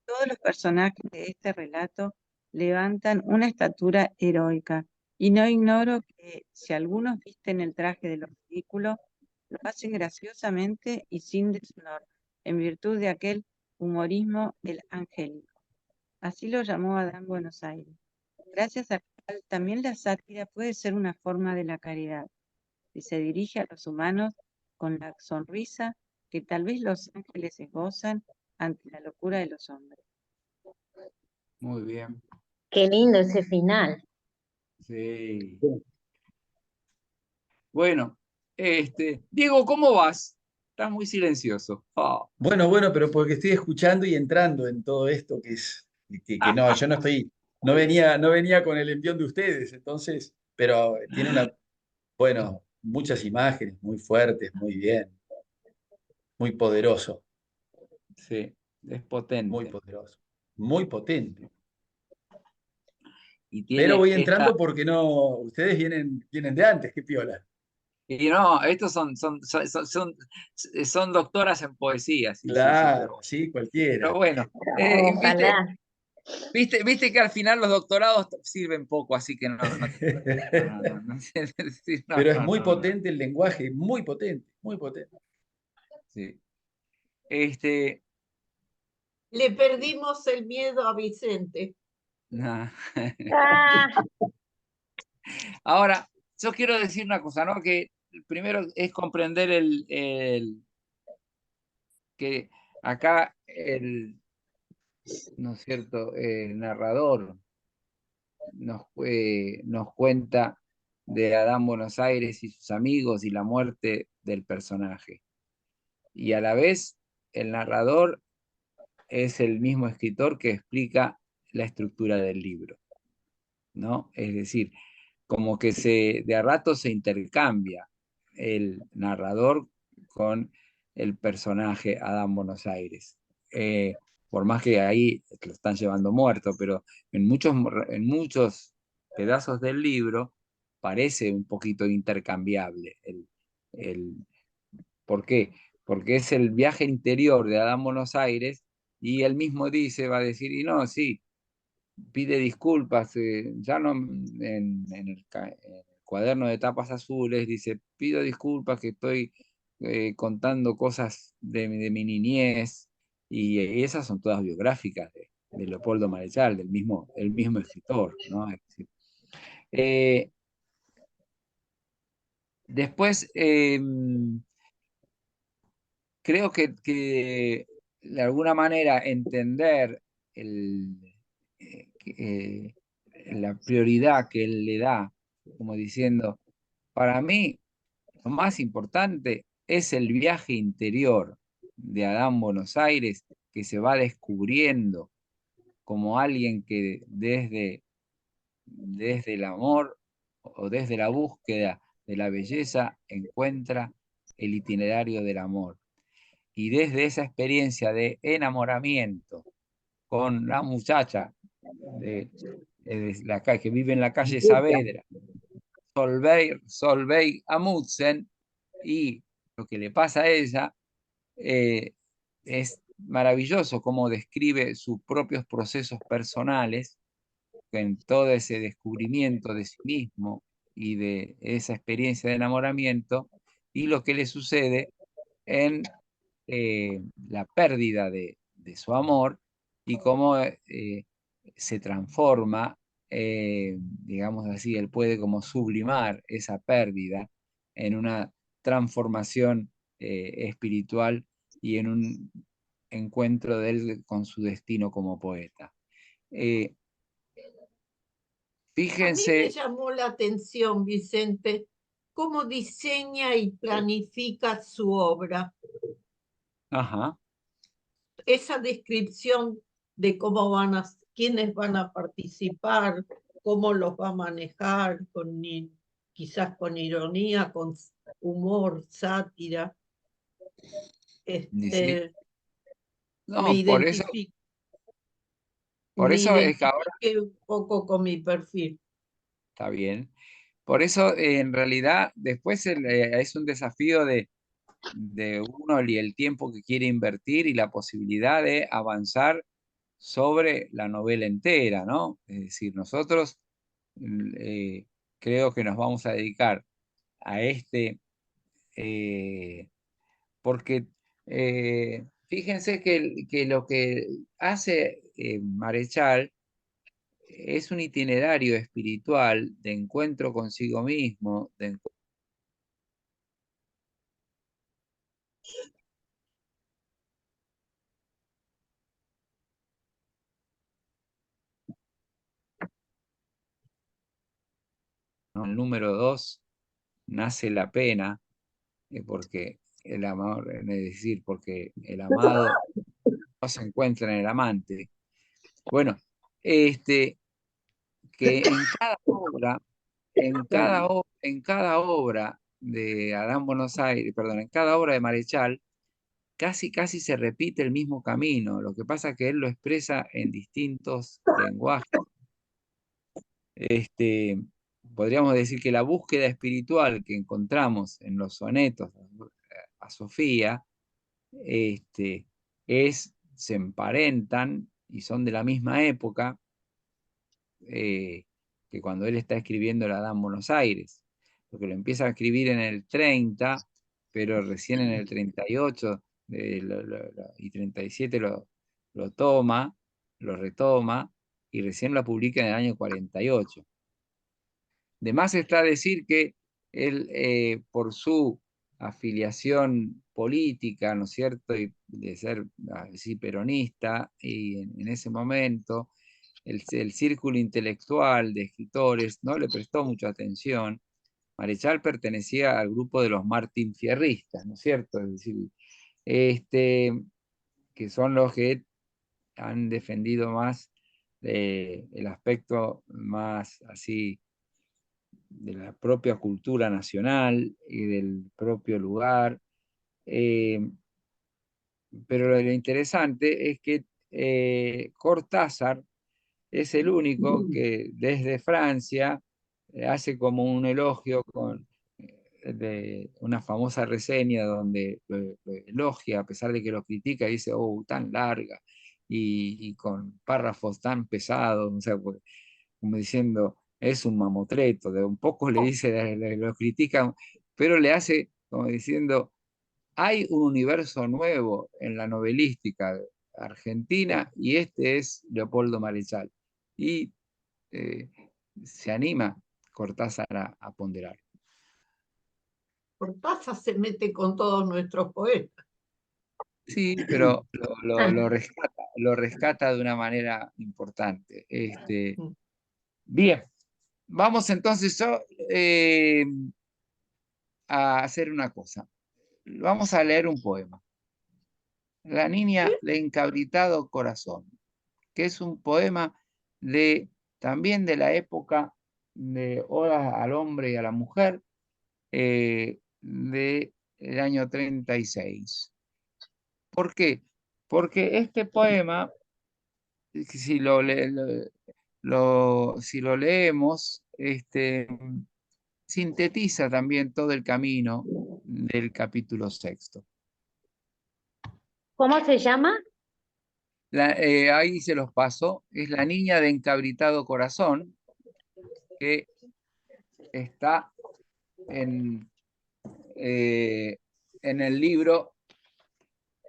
todos los personajes de este relato levantan una estatura heroica, y no ignoro que si algunos visten el traje de lo ridículo, lo hacen graciosamente y sin deshonor, en virtud de aquel humorismo el angélico. Así lo llamó Adán Buenos Aires, gracias al cual también la sátira puede ser una forma de la caridad, y se dirige a los humanos con la sonrisa que tal vez los ángeles esbozan ante la locura de los hombres. Muy bien. Qué lindo ese final. Sí. Bueno, Diego, ¿cómo vas? Estás muy silencioso. Ah. Bueno, pero porque estoy escuchando y entrando en todo esto que es, que no, yo no estoy, no venía con el envión de ustedes, entonces, pero tiene bueno, muchas imágenes muy fuertes, muy bien, muy poderoso, Sí, es muy potente. poderoso, muy potente. Y Pero tiene voy entrando porque no, ustedes vienen de antes, qué piola. Y no, estos son doctoras en poesía, sí, Claro, sí, cualquiera. pero bueno, Ojalá. viste que al final los doctorados sirven poco, así que no, Pero es muy no. potente el lenguaje, muy potente, muy potente. Sí. Le perdimos el miedo a Vicente. No. Ah, Ahora, yo quiero decir una cosa, ¿no? Que primero es comprender que acá ¿no es cierto? El narrador nos cuenta de Adán Buenos Aires y sus amigos y la muerte del personaje. Y a la vez, el narrador es el mismo escritor que explica la estructura del libro, ¿no? Es decir, como que de a rato se intercambia el narrador con el personaje Adán Buenos Aires. Por más que ahí lo están llevando muerto, pero en muchos pedazos del libro parece un poquito intercambiable. ¿Por qué? Porque es el viaje interior de Adán Buenos Aires y él mismo va a decir, y no, sí, pide disculpas, ya no en el cuaderno de tapas azules, dice, pido disculpas que estoy contando cosas de mi niñez, y esas son todas biográficas de Leopoldo Marechal, el mismo escritor, ¿no? Es decir, eh, después, creo que de alguna manera entender eh, la prioridad que él le da, como diciendo, para mí lo más importante es el viaje interior de Adán Buenos Aires, que se va descubriendo como alguien que desde el amor o desde la búsqueda de la belleza encuentra el itinerario del amor. Y desde esa experiencia de enamoramiento con la muchacha que vive en la calle Saavedra, Solveig Amundsen, y lo que le pasa a ella, es maravilloso cómo describe sus propios procesos personales en todo ese descubrimiento de sí mismo y de esa experiencia de enamoramiento, y lo que le sucede en la pérdida de su amor y cómo se transforma, digamos así, él puede como sublimar esa pérdida en una transformación espiritual y en un encuentro de él con su destino como poeta. A mí me Fíjense, llamó la atención, Vicente, cómo diseña y planifica su obra. ajá, Esa descripción de cómo quiénes van a participar, cómo los va a manejar, quizás con ironía, con humor, sátira. Y sí. Me No, por eso es que ahora identifiqué un poco con mi perfil. está bien. Por eso, en realidad, después es un desafío de uno y el tiempo que quiere invertir y la posibilidad de avanzar sobre la novela entera, ¿no? Es decir, nosotros creo que nos vamos a dedicar a porque fíjense que lo que hace Marechal es un itinerario espiritual de encuentro consigo mismo, ¿no? El número 2, nace la pena, porque el amor, es decir, porque el amado no se encuentra en el amante. Bueno, que en cada obra, en cada obra de Adán Buenos Aires, perdón, en cada obra de Marechal, casi se repite el mismo camino. Lo que pasa es que él lo expresa en distintos lenguajes. Podríamos decir que la búsqueda espiritual que encontramos en los sonetos a Sofía, se emparentan y son de la misma época que cuando él está escribiendo el Adán Buenos Aires, porque lo empieza a escribir en el 30, pero recién en el 38 y 37 lo toma, lo retoma, y recién lo publica en el año 48. De más está decir que él, por su afiliación política, ¿no es cierto?, y de ser así peronista, y en ese momento el círculo intelectual de escritores no le prestó mucha atención. Marechal pertenecía al grupo de los Martín Fierristas, ¿no es cierto? Es decir, que son los que han defendido más el aspecto más así de la propia cultura nacional y del propio lugar. Pero lo interesante es que Cortázar es el único que desde Francia hace como un elogio de una famosa reseña donde lo elogia, a pesar de que lo critica, y dice, oh, tan larga, y con párrafos tan pesados, o sea, pues, como diciendo, es un mamotreto, de un poco le dice, lo critican, pero le hace como diciendo, hay un universo nuevo en la novelística argentina y este es Leopoldo Marechal. Y se anima Cortázar a ponderar. Cortázar se mete con todos nuestros poetas. Sí, pero lo rescata de una manera importante. Bien, vamos entonces a hacer una cosa. Vamos a leer un poema. La niña de encabritado corazón, que es un poema también de la época de Odas al hombre y a la mujer, del año 36. ¿Por qué? Porque este poema, si si lo leemos, sintetiza también todo el camino del capítulo 6. ¿Cómo se llama? Ahí se los paso. Es La niña de encabritado corazón, que está en el libro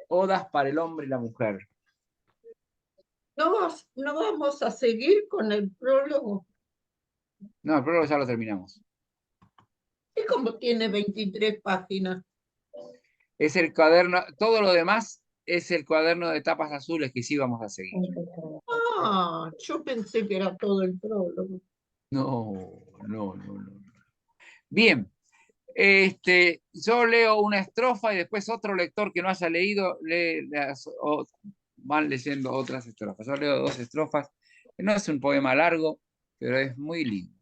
Odas para el hombre y la mujer. ¿No vamos a seguir con el prólogo? No, el prólogo ya lo terminamos. ¿Y cómo tiene 23 páginas? Es el cuaderno, todo lo demás es el cuaderno de tapas azules que sí vamos a seguir. Ah, yo pensé que era todo el prólogo. No. Bien, yo leo una estrofa y después otro lector que no haya leído lee van leyendo otras estrofas. Yo leo 2 estrofas. No es un poema largo, pero es muy lindo.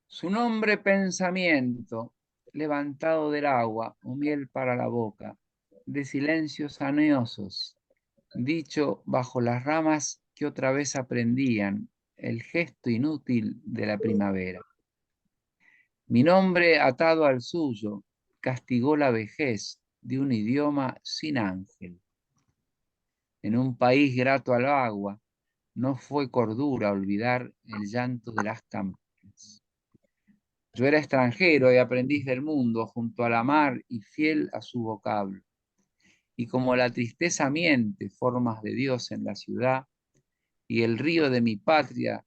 Su nombre pensamiento, levantado del agua, o miel para la boca, de silencios aniosos, dicho bajo las ramas que otra vez aprendían el gesto inútil de la primavera. Mi nombre atado al suyo, castigó la vejez de un idioma sin ángel. En un país grato al agua, no fue cordura olvidar el llanto de las campanas. Yo era extranjero y aprendiz del mundo junto a la mar y fiel a su vocablo. Y como la tristeza miente formas de Dios en la ciudad, y el río de mi patria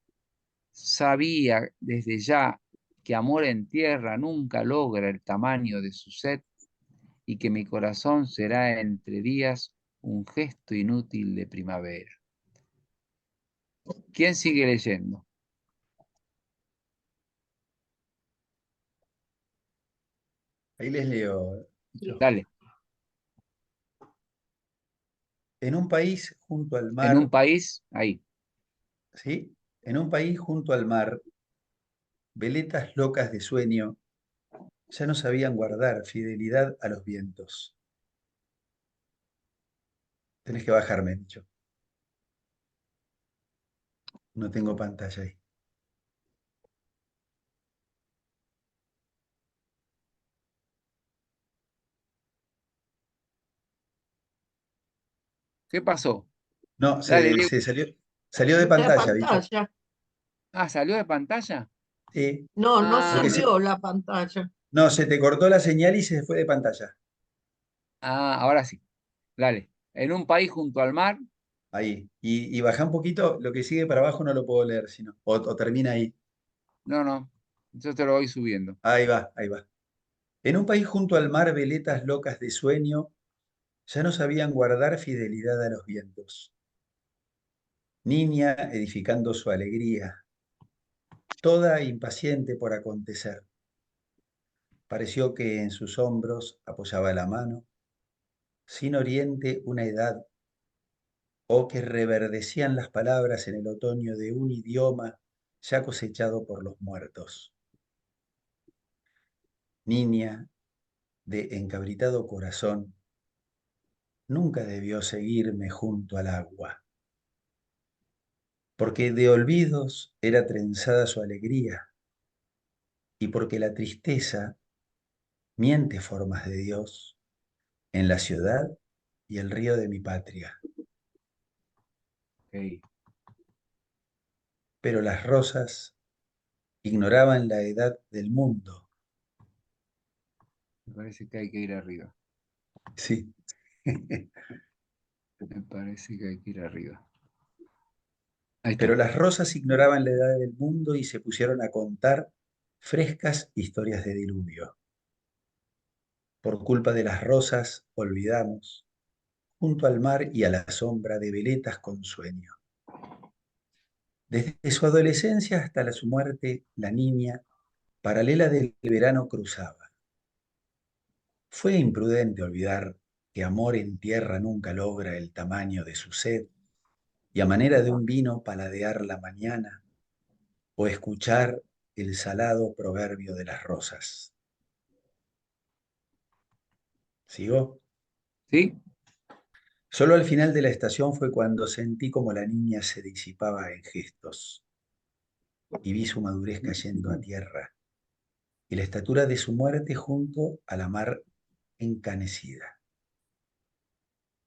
sabía desde ya que amor en tierra nunca logra el tamaño de su sed, y que mi corazón será entre días un gesto inútil de primavera. ¿Quién sigue leyendo? Ahí les leo. Dale. En un país junto al En mar, un país, ahí. ¿sí? En un país junto al mar, veletas locas de sueño ya no sabían guardar fidelidad a los vientos. Tenés que bajarme, Micho. No tengo pantalla ahí. ¿Qué pasó? No, Dale, Diego. se salió de La pantalla, Bicho. pantalla. Ah, ¿salió de pantalla? Sí, No, no Ah, porque salió la pantalla. no, se te cortó la señal y se fue de pantalla. ahora sí. Dale. En un país junto al mar. Ahí. Y baja un poquito, lo que sigue para abajo no lo puedo leer, sino, o termina ahí. No, no. Yo te lo voy subiendo. Ahí va, ahí va. En un país junto al mar, veletas locas de sueño ya no sabían guardar fidelidad a los vientos. Niña edificando su alegría, toda impaciente por acontecer. Pareció que en sus hombros apoyaba la mano, sin oriente una edad, o que reverdecían las palabras en el otoño de un idioma ya cosechado por los muertos. Niña de encabritado corazón, nunca debió seguirme junto al agua, porque de olvidos era trenzada su alegría, y porque la tristeza miente formas de Dios en la ciudad y el río de mi patria. Okay. Pero las rosas ignoraban la edad del mundo. Me parece que hay que ir arriba. Sí. Me parece que hay que ir arriba. Ahí Pero está. las rosas ignoraban la edad del mundo y se pusieron a contar frescas historias de diluvio. Por culpa de las rosas olvidamos, junto al mar y a la sombra de veletas con sueño. Desde su adolescencia hasta su muerte, la niña, paralela del verano, cruzaba. Fue imprudente olvidar que amor en tierra nunca logra el tamaño de su sed, y a manera de un vino paladear la mañana, o escuchar el salado proverbio de las rosas. ¿Sigo? ¿Sí? Solo al final de la estación fue cuando sentí como la niña se disipaba en gestos y vi su madurez cayendo a tierra y la estatura de su muerte junto a la mar encanecida.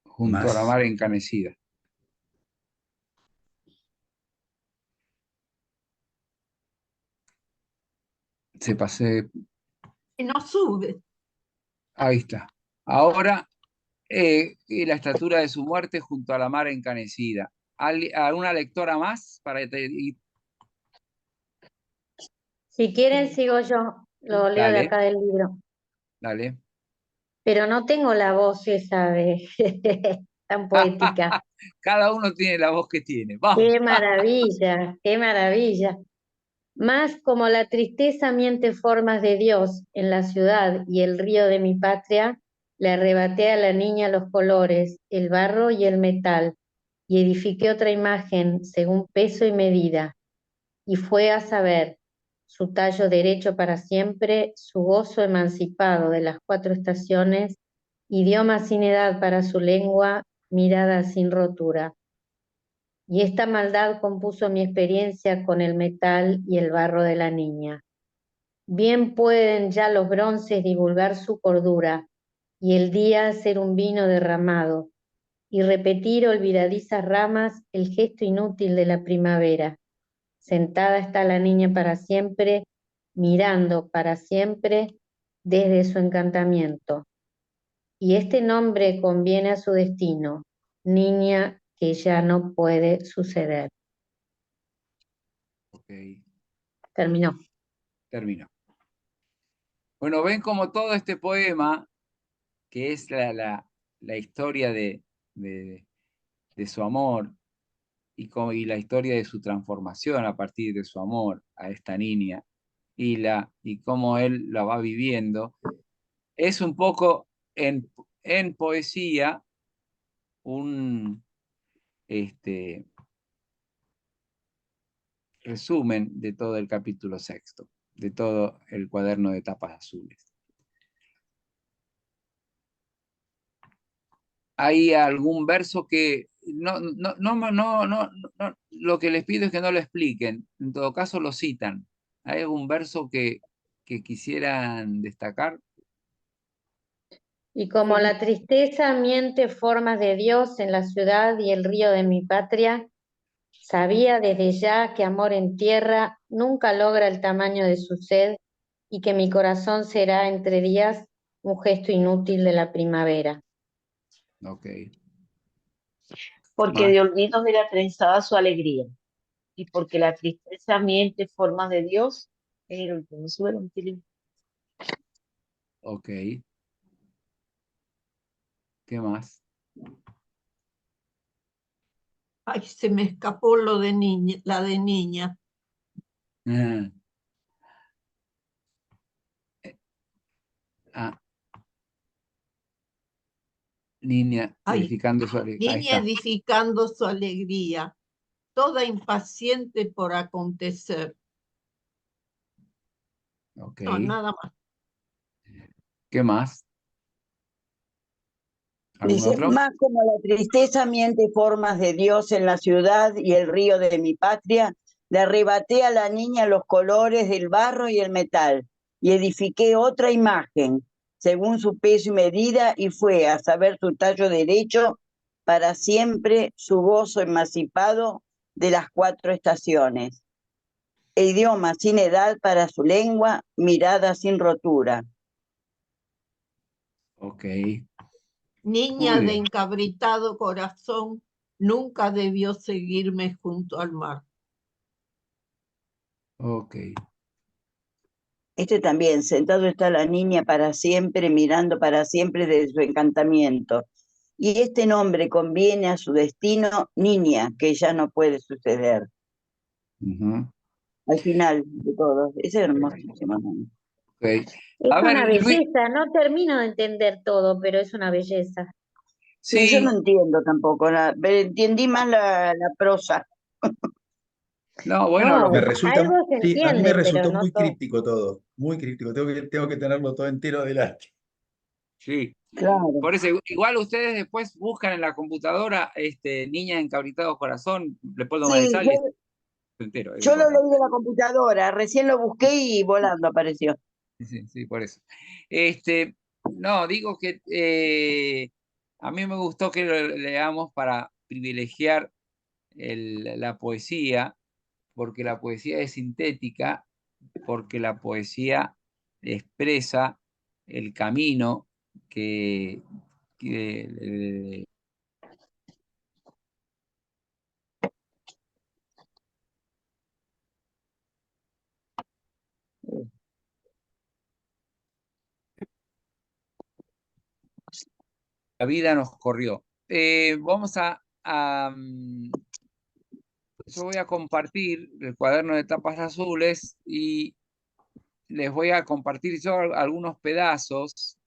Junto a la Más, mar encanecida. Se pasé. Y no sube. Ahí está. Ahora, y la estatura de su muerte junto a la mar encanecida. ¿Alguna lectora más para ir? Si quieren, sigo yo, lo leo de Dale, acá del libro. dale. Pero no tengo la voz esa de tan poética. Cada uno tiene la voz que tiene. Vamos. Qué maravilla, qué maravilla. Mas como la tristeza miente formas de Dios en la ciudad y el río de mi patria, le arrebaté a la niña los colores, el barro y el metal, y edifiqué otra imagen según peso y medida, y fue a saber su tallo derecho para siempre, su gozo emancipado de las 4 estaciones, idioma sin edad para su lengua, mirada sin rotura. Y esta maldad compuso mi experiencia con el metal y el barro de la niña. Bien pueden ya los bronces divulgar su cordura, y el día ser un vino derramado, y repetir olvidadizas ramas el gesto inútil de la primavera. Sentada está la niña para siempre, mirando para siempre desde su encantamiento. Y este nombre conviene a su destino, niña que ya no puede suceder. Ok, Terminó. termino. Bueno, ven como todo este poema, que es la historia de su amor y la historia de su transformación a partir de su amor a esta niña y cómo él la va viviendo, es un poco en poesía un resumen de todo el capítulo 6, de todo el cuaderno de tapas azules. ¿Hay algún verso que lo que les pido es que no lo expliquen, en todo caso lo citan? ¿Hay algún verso que quisieran destacar? Y como la tristeza miente formas de Dios en la ciudad y el río de mi patria, sabía desde ya que amor en tierra nunca logra el tamaño de su sed y que mi corazón será entre días un gesto inútil de la primavera. Ok. Porque Más. de olvidos era trenzada su alegría, y porque la tristeza miente formas de Dios, es el último, sube un tilín. Ok. ¿Qué más? Ay, se me escapó lo de niña, la de niña. Ah. Ah, niña Ay, edificando su alegría. Ahí niña está. edificando su alegría, toda impaciente por acontecer. Ok. No, nada más. ¿Qué más? ¿Algún Dice, otro? más como la tristeza miente formas de Dios en la ciudad y el río de mi patria, le arrebaté a la niña los colores del barro y el metal, y edifiqué otra imagen, según su peso y medida, y fue a saber su tallo derecho para siempre, su gozo emancipado de las 4 estaciones. E idioma sin edad para su lengua, mirada sin rotura. Ok. Niña Muy de bien. encabritado corazón, nunca debió seguirme junto al mar. Ok. Este también, sentado está la niña para siempre, mirando para siempre desde su encantamiento. Y este nombre conviene a su destino, niña, que ya no puede suceder. Ujú. Al final de todo, es hermosísimo. Ok. Es A ver, una Luis. belleza, no termino de entender todo, pero es una belleza. Sí, yo no Sí. entiendo tampoco, entendí más la prosa. No, bueno, No, Me resulta, algo se sí, a mí me entiende, pero resultó no muy todo. críptico todo, muy críptico. Tengo que tenerlo todo entero delante. sí. Claro. Por eso, igual ustedes después buscan en la computadora Niña encabritado corazón, Leopoldo Sí, Marechal y es entero, es yo lo importante. leí de la computadora, recién lo busqué y volando apareció. Sí, sí, por eso. No, digo que a mí me gustó que lo leamos para privilegiar la poesía, porque la poesía es sintética, porque la poesía expresa el camino que la vida nos corrió. Vamos a yo voy a compartir el cuaderno de tapas azules y les voy a compartir yo algunos pedazos,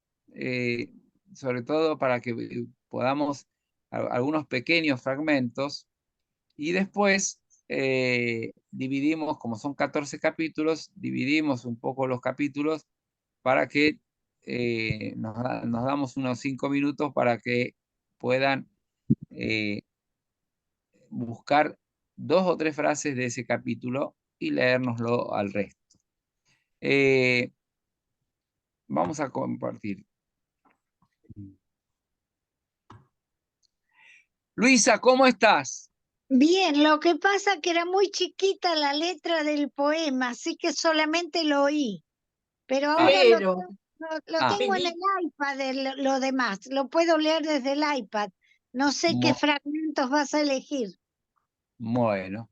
sobre todo para que podamos, algunos pequeños fragmentos, y después dividimos, como son 14 capítulos, dividimos un poco los capítulos para que nos damos unos 5 minutos para que puedan buscar 2 o 3 frases de ese capítulo y leérnoslo al resto. Vamos a compartir. Luisa, ¿cómo estás? Bien, lo que pasa que era muy chiquita la letra del poema, así que solamente lo oí. Pero ahora Pero, lo Ah, tengo en el iPad, lo demás. Lo puedo leer desde el iPad. No sé qué mo- fragmentos vas a elegir. bueno,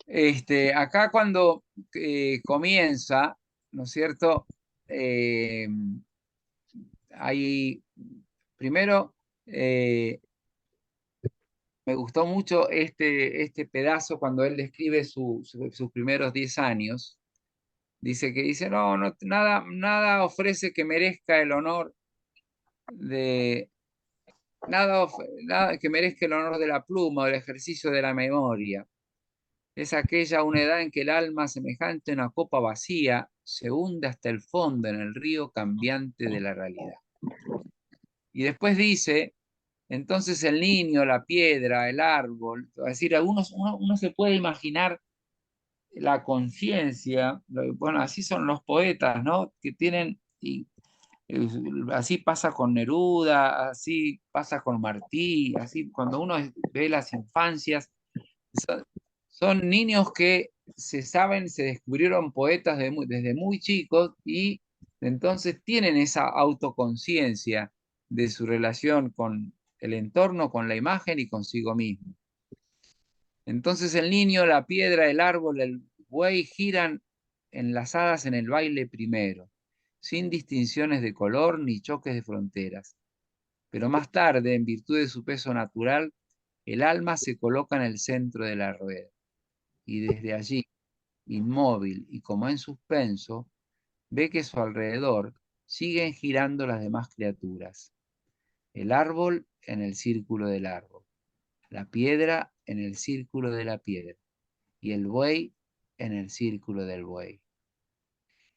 este, acá cuando comienza, ¿no es cierto? Eh, hay, primero, me gustó mucho este pedazo cuando él describe sus primeros 10 años. Dice, no, no, nada ofrece que merezca el honor de, nada que merezca el honor de la pluma o el ejercicio de la memoria. Es aquella una edad en que el alma, semejante a una copa vacía, se hunde hasta el fondo en el río cambiante de la realidad. Y después dice, entonces el niño, la piedra, el árbol, es decir, uno se puede imaginar la conciencia, bueno, así son los poetas, ¿no? Que tienen, eh, así pasa con Neruda, así pasa con Martí, así cuando uno ve las infancias, son, son niños que se saben, se descubrieron poetas desde muy chicos y entonces tienen esa autoconciencia de su relación con el entorno, con la imagen y consigo mismo. Entonces el niño, la piedra, el árbol, el buey giran enlazadas en el baile primero, sin distinciones de color ni choques de fronteras. Pero más tarde, en virtud de su peso natural, el alma se coloca en el centro de la rueda. Y desde allí, inmóvil y como en suspenso, ve que a su alrededor siguen girando las demás criaturas. El árbol en el círculo del árbol, la piedra en el círculo de la piedra y el buey en el círculo del buey.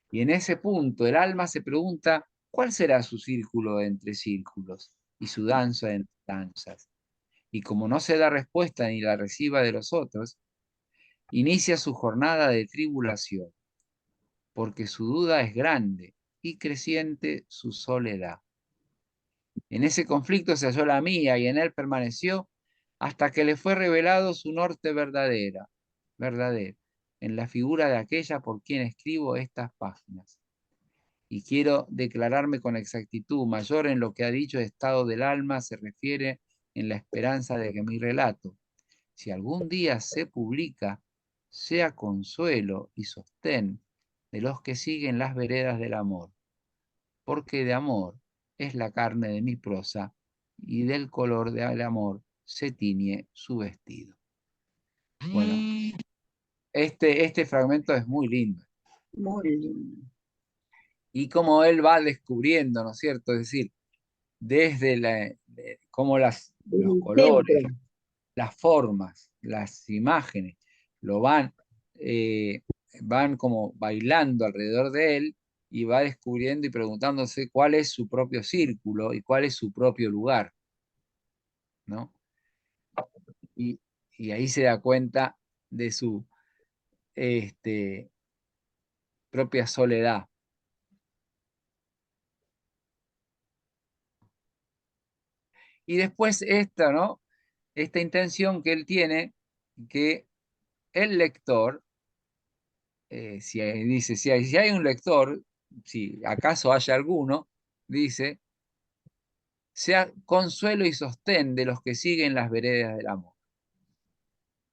Y en ese punto el alma se pregunta cuál será su círculo entre círculos y su danza entre danzas. Y como no se da respuesta ni la reciba de los otros, inicia su jornada de tribulación, porque su duda es grande y creciente su soledad. En ese conflicto se halló la mía y en él permaneció hasta que le fue revelado su norte verdadero, en la figura de aquella por quien escribo estas páginas. Y quiero declararme con exactitud, mayor en lo que ha dicho estado del alma se refiere en la esperanza de que mi relato, si algún día se publica, sea consuelo y sostén de los que siguen las veredas del amor, porque de amor es la carne de mi prosa y del color del amor se tiñe su vestido. Bueno, este fragmento es muy lindo. Muy lindo. Y como él va descubriendo, ¿no es cierto? Es decir, desde cómo los El colores, centro. las formas, las imágenes, lo van como bailando alrededor de él y va descubriendo y preguntándose cuál es su propio círculo y cuál es su propio lugar, ¿no? Y, y ahí se da cuenta de su este, propia soledad. Y después esta, ¿no? Esta intención que él tiene, que el lector, dice, si hay un lector, si acaso haya alguno, dice, sea consuelo y sostén de los que siguen las veredas del amor,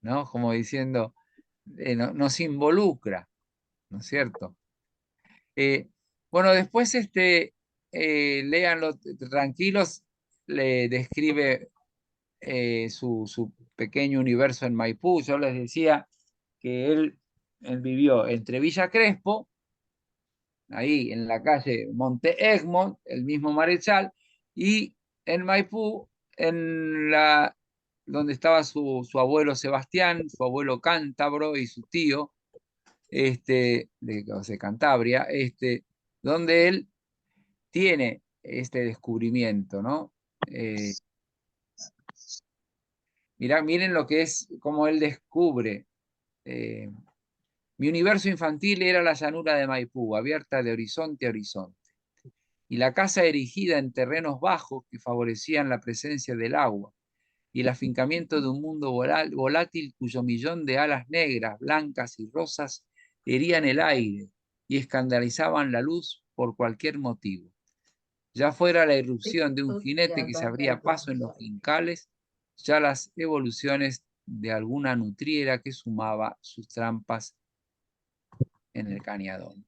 ¿no? Como diciendo, nos involucra, ¿no es cierto? Bueno, después léanlo tranquilos, le describe su pequeño universo en Maipú. Yo les decía que él vivió entre Villa Crespo, ahí en la calle Monte Egmont, el mismo Marechal, y en Maipú, donde estaba su abuelo Sebastián, su abuelo cántabro y su tío, de Cantabria, donde él tiene este descubrimiento, ¿no? Miren lo que es, cómo él descubre. Mi universo infantil era la llanura de Maipú, abierta de horizonte a horizonte, y la casa erigida en terrenos bajos que favorecían la presencia del agua, y el afincamiento de un mundo volátil cuyo millón de alas negras, blancas y rosas herían el aire y escandalizaban la luz por cualquier motivo. Ya fuera la irrupción de un jinete que se abría paso en los jincales, ya las evoluciones de alguna nutriera que sumaba sus trampas en el cañadón.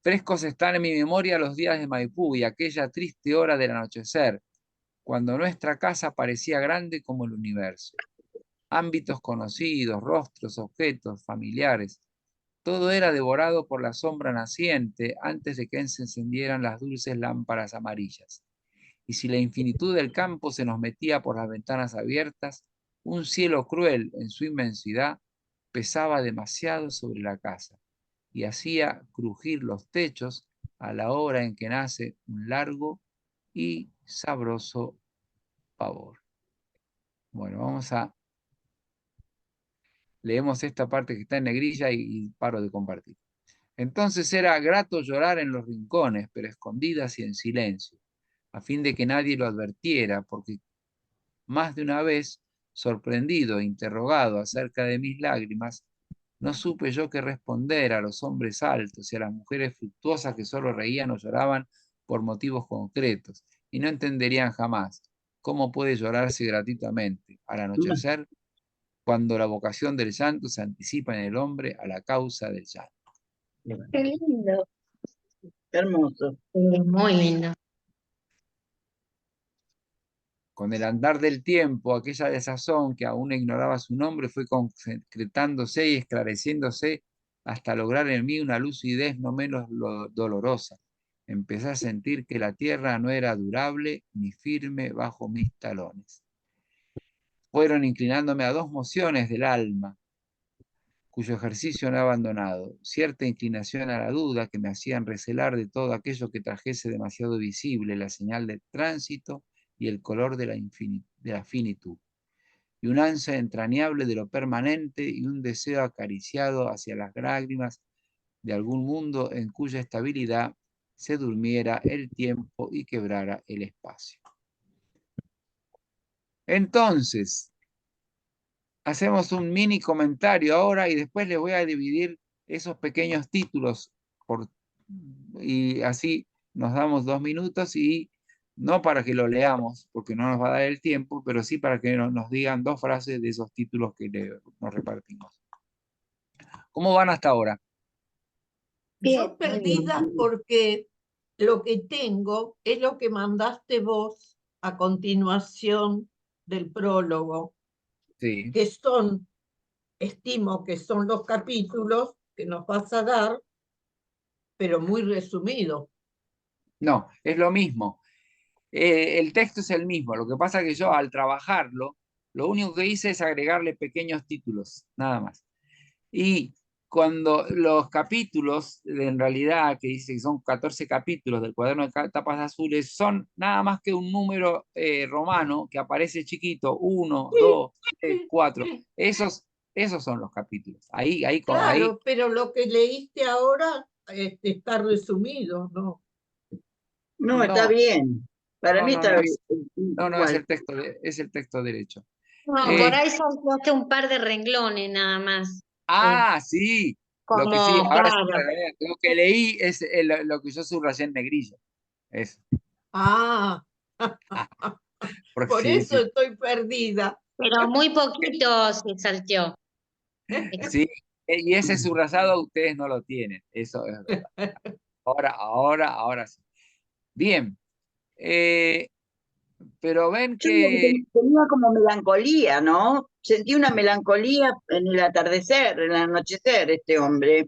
Frescos están en mi memoria los días de Maipú y aquella triste hora del anochecer, cuando nuestra casa parecía grande como el universo. Ámbitos conocidos, rostros, objetos, familiares, todo era devorado por la sombra naciente antes de que se encendieran las dulces lámparas amarillas. Y si la infinitud del campo se nos metía por las ventanas abiertas, un cielo cruel en su inmensidad pesaba demasiado sobre la casa y hacía crujir los techos a la hora en que nace un largo y sabroso pavor. Bueno, leemos esta parte que está en negrilla y paro de compartir. Entonces era grato llorar en los rincones, pero escondidas y en silencio, a fin de que nadie lo advirtiera, porque más de una vez, sorprendido e interrogado acerca de mis lágrimas, no supe yo qué responder a los hombres altos y a las mujeres fructuosas que solo reían o lloraban por motivos concretos, y no entenderían jamás cómo puede llorarse gratuitamente al anochecer cuando la vocación del llanto se anticipa en el hombre a la causa del llanto. Qué lindo. Hermoso. Muy lindo. Con el andar del tiempo, aquella desazón que aún ignoraba su nombre fue concretándose y esclareciéndose hasta lograr en mí una lucidez no menos dolorosa. Empecé a sentir que la tierra no era durable ni firme bajo mis talones. Fueron inclinándome a dos mociones del alma, cuyo ejercicio no he abandonado, cierta inclinación a la duda que me hacían recelar de todo aquello que trajese demasiado visible la señal de tránsito y el color de la finitud, y un ansia entrañable de lo permanente y un deseo acariciado hacia las lágrimas de algún mundo en cuya estabilidad se durmiera el tiempo y quebrara el espacio. Entonces, hacemos un mini comentario ahora y después les voy a dividir esos pequeños títulos y así nos damos 2 minutos y no para que lo leamos, porque no nos va a dar el tiempo, pero sí para que nos digan 2 frases de esos títulos que nos repartimos. ¿Cómo van hasta ahora? Bien, Yo muy perdida porque lo que tengo es lo que mandaste vos a continuación del prólogo, Sí. que estimo que son los capítulos que nos vas a dar, pero muy resumido. No, es lo mismo. El texto es el mismo. Lo que pasa es que yo al trabajarlo, lo único que hice es agregarle pequeños títulos, nada más. Y cuando los capítulos, en realidad, que dice que son 14 capítulos del cuaderno de tapas azules, son nada más que un número romano que aparece chiquito, 1, 2, 3, 4. Esos son los capítulos. Claro, pero lo que leíste ahora está resumido, ¿no? No, está bien. Para mí está bien. No, es el texto derecho. No, por ahí saltaste un par de renglones nada más. Sí. Como, Lo que sí, ahora sí, claro. lo que leí es lo que yo subrayé en negrilla. Eso. Por Sí, eso sí. estoy perdida. Pero muy poquito se salteó. Sí, y ese subrayado ustedes no lo tienen, eso es verdad. ahora sí. Bien. Pero ven Yo que tenía como melancolía, ¿no? Sentí una melancolía en el atardecer, en el anochecer, este hombre.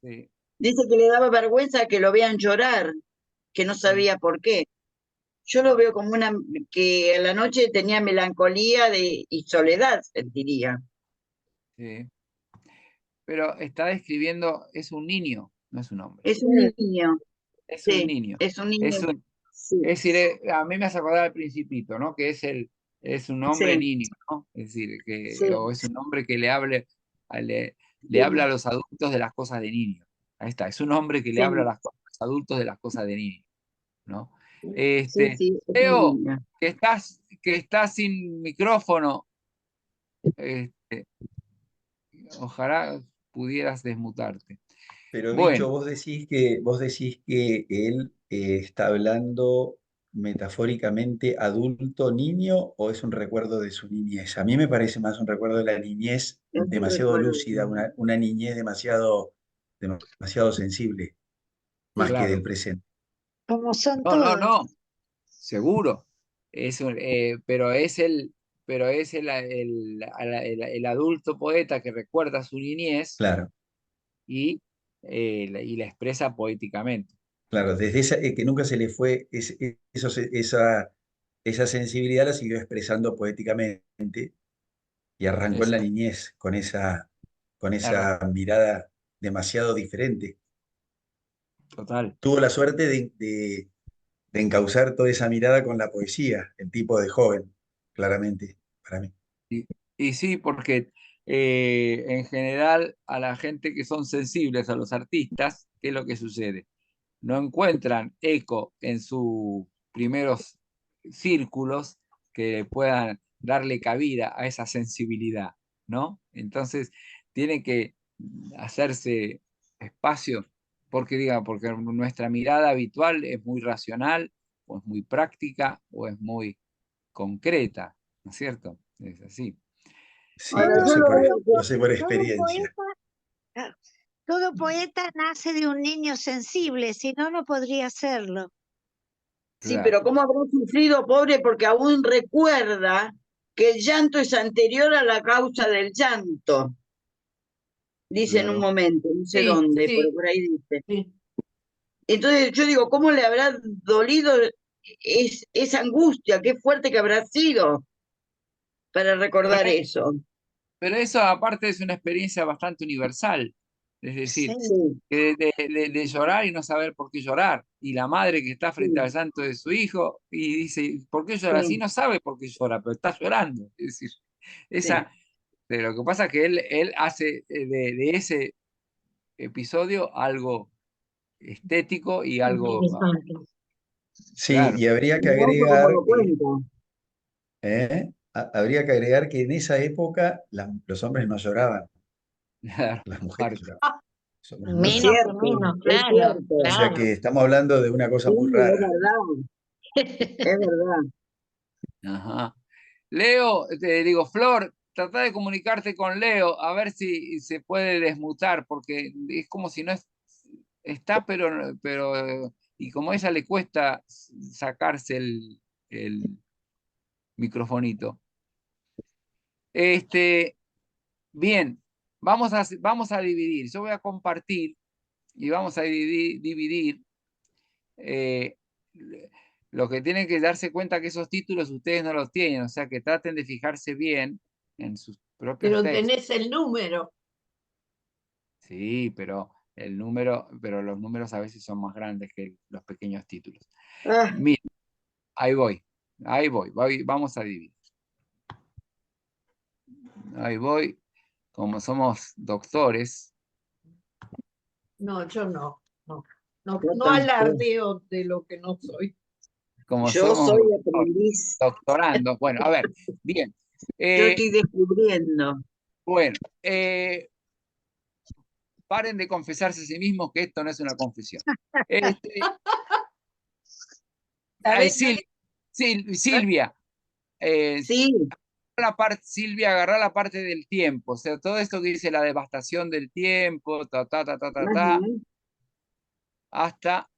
sí, Dice que le daba vergüenza que lo vean llorar, que no sabía por qué. Yo lo veo como que a la noche tenía melancolía y soledad, sentiría. sí. Pero está describiendo, es un niño, no es un hombre. Es un niño, Es un sí, niño. es un Es niño, un, sí, es decir, a mí me hace acordar al Principito, ¿no? Que es un hombre sí, niño, ¿no? Es decir, sí, o es un hombre que le habla a sí, los adultos de las cosas de niño. Ahí está, es un hombre que le habla a sí, los adultos de las cosas de niño, ¿no? sí, sí, es un Leo, niño. que estás sin micrófono, este, ojalá pudieras desmutarte. Pero Bueno, Bicho, vos decís que él está hablando metafóricamente adulto niño o es un recuerdo de su niñez. A mí me parece más un recuerdo de la niñez Es un demasiado recuerdo. lúcida, una niñez demasiado sensible, más Sí, que claro. del presente. como son No, no, todos. no, seguro. Pero es el adulto poeta que recuerda su niñez Claro, y la expresa poéticamente. claro, desde que nunca se le fue esa sensibilidad la siguió expresando poéticamente y arrancó en la Exacto. niñez con Arran- esa mirada demasiado diferente. Total. Tuvo la suerte de encauzar toda esa mirada con la poesía, el tipo de joven, claramente, para mí. Y sí, porque en general a la gente que son sensibles, a los artistas, ¿qué es lo que sucede? No encuentran eco en sus primeros círculos que puedan darle cabida a esa sensibilidad, ¿no? Entonces tienen que hacerse espacio, porque nuestra mirada habitual es muy racional, o es muy práctica, o es muy concreta, ¿no es cierto? Es así. Sí, ahora Todo, lo sé todo, lo sé por todo experiencia. poeta, ah, todo poeta nace de un niño sensible, si no, no podría serlo. sí, Claro. pero ¿cómo habrá sufrido, pobre? Porque aún recuerda que el llanto es anterior a la causa del llanto, dice en un Claro. momento, no sé Sí, dónde, pero sí, por ahí dice. sí. Entonces yo digo, ¿cómo le habrá dolido esa angustia? Qué fuerte que habrá sido para recordar Bueno, eso. pero eso aparte es una experiencia bastante universal, es Sí, decir, Sí, de llorar y no saber por qué llorar. Y la madre que está frente sí, al llanto de su hijo y dice, ¿por qué llora? sí, Si no sabe por qué llora, pero está llorando. Es decir, sí. esa, lo que pasa es que él hace de ese episodio algo estético y algo, Interesante. Sí, claro, y habría que Hermoso como agregar lo cuenta. habría que agregar que en esa época los hombres no lloraban, claro, las mujeres aparte. lloraban, los hombres no Es Menos lloraban. que cierto, menos, es claro, O cierto. sea claro. que estamos hablando de una cosa Sí, muy es rara. verdad, es verdad. Ajá. Leo, te digo, Flor, trata de comunicarte con Leo a ver si se puede desmutar, porque es como si no está, y como a ella le cuesta sacarse el microfonito. Bien, vamos a dividir. Yo voy a compartir y vamos a dividir. eh, lo que tienen que darse cuenta que esos títulos ustedes no los tienen, o sea que traten de fijarse bien en sus propios Pero textos. tenés el número. Sí, pero los números a veces son más grandes que los pequeños títulos. Ah, Mira, vamos a dividir. Ahí voy, como somos doctores, No, yo no. No, yo no tampoco. alardeo de lo que no soy. como Yo somos soy aprendiz, doctorandos. Bueno, a ver, bien. yo Eh, estoy descubriendo. bueno, paren de confesarse a sí mismos que esto no es una confesión. Este, ¿Sabes? Silvia, eh, Sí, Silvia, agarrá la parte del tiempo, o sea, todo esto que dice la devastación del tiempo, ta, ta, ta, ta, ta, ta, ajá, hasta,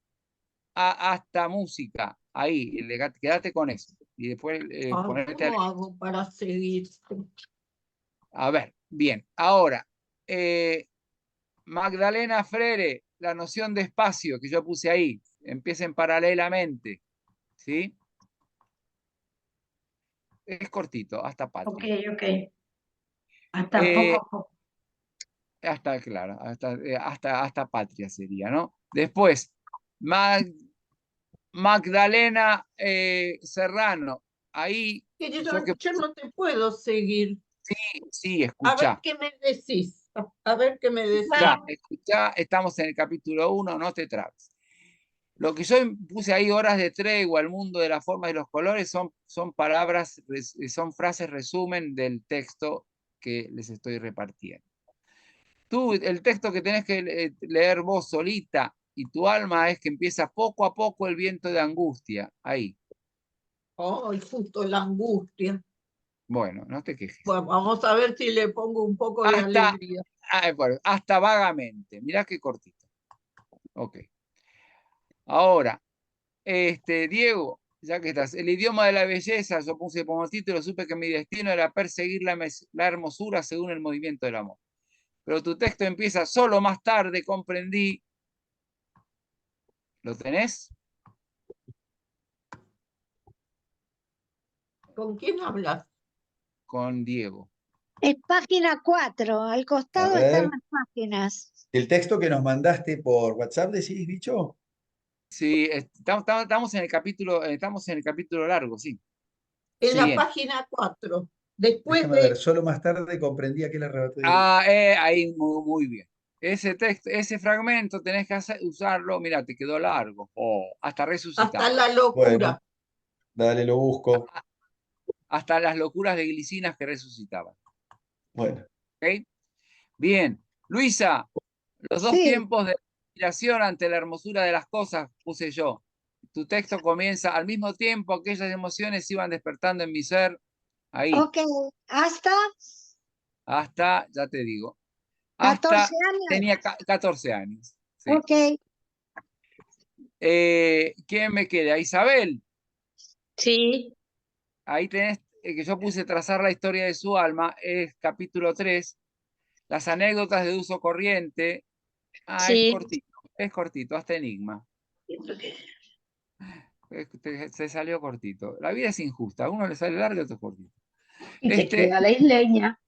hasta música. Ahí, quédate con eso. Y después ponete a ¿Cómo hago para seguir? A ver, bien. Ahora, Magdalena Frere, la noción de espacio que yo puse ahí, empiecen paralelamente, ¿sí? Es cortito, hasta Ok, patria. ok. Hasta Eh, poco a poco. hasta, claro, hasta patria sería, ¿no? Después, Magdalena Serrano, ahí, Que yo que yo no te puedo seguir. sí, A ver escuchá. qué me decís. A ver qué me decís. Escuchá, estamos en el capítulo 1, no te trabes. Lo que yo puse ahí, horas de tregua, el mundo de las formas y los colores, son palabras, son frases resumen del texto que les estoy repartiendo. Tú, el texto que tenés que leer vos solita y tu alma es que empieza poco a poco el viento de angustia. Ahí. Ay, justo la angustia. Bueno, no te quejes. Bueno, vamos a ver si le pongo un poco de Hasta, alegría. bueno, hasta vagamente. Mirá qué cortito. Ok. Ahora, Diego, ya que estás, el idioma de la belleza, yo puse como título, supe que mi destino era perseguir la hermosura según el movimiento del amor. Pero tu texto empieza, solo más tarde comprendí. ¿Lo tenés? ¿Con quién hablas? Con Diego. Es página 4, al A costado están ver, las páginas. el texto que nos mandaste por WhatsApp, decís, bicho. Sí, estamos en el capítulo largo, sí. En Sí, la bien. página 4. Después Déjame ver, de solo más tarde comprendí aquel arrebato de... Ahí muy bien. Ese texto, ese fragmento tenés que usarlo, mira, te quedó largo. Hasta hasta resucitaba. la locura. Bueno, dale, lo busco. Hasta las locuras de glicinas que resucitaban. Bueno, ¿Ok? Bien. Luisa, los dos Sí, tiempos de inspiración ante la hermosura de las cosas puse yo. Tu texto comienza al mismo tiempo, aquellas emociones iban despertando en mi ser. Ahí. ok. Hasta Hasta, ya te digo, 14 hasta años. tenía 14 años. Sí. Ok. ¿Quién me queda? Isabel. Sí, Ahí tenés que yo puse trazar la historia de su alma, es capítulo 3. Las anécdotas de uso corriente. sí. Es cortito, hasta enigma. Se salió cortito. La vida es injusta, a uno le sale largo y a otro cortito. Y te queda la isleña.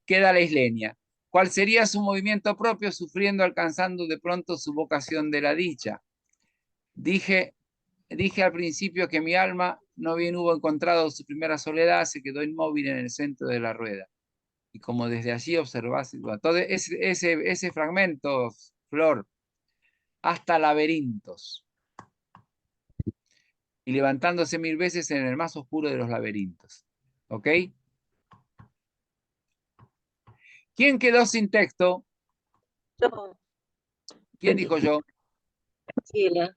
Queda la isleña. ¿Cuál sería su movimiento propio, sufriendo, alcanzando de pronto su vocación de la dicha? Dije al principio que mi alma, no bien hubo encontrado su primera soledad, se quedó inmóvil en el centro de la rueda. Y como desde allí observase, todo ese fragmento, Flor, hasta laberintos. Y levantándose 1000 veces en el más oscuro de los laberintos. ¿Ok? ¿Quién quedó sin texto? Yo, ¿Quién dijo yo? Graciela.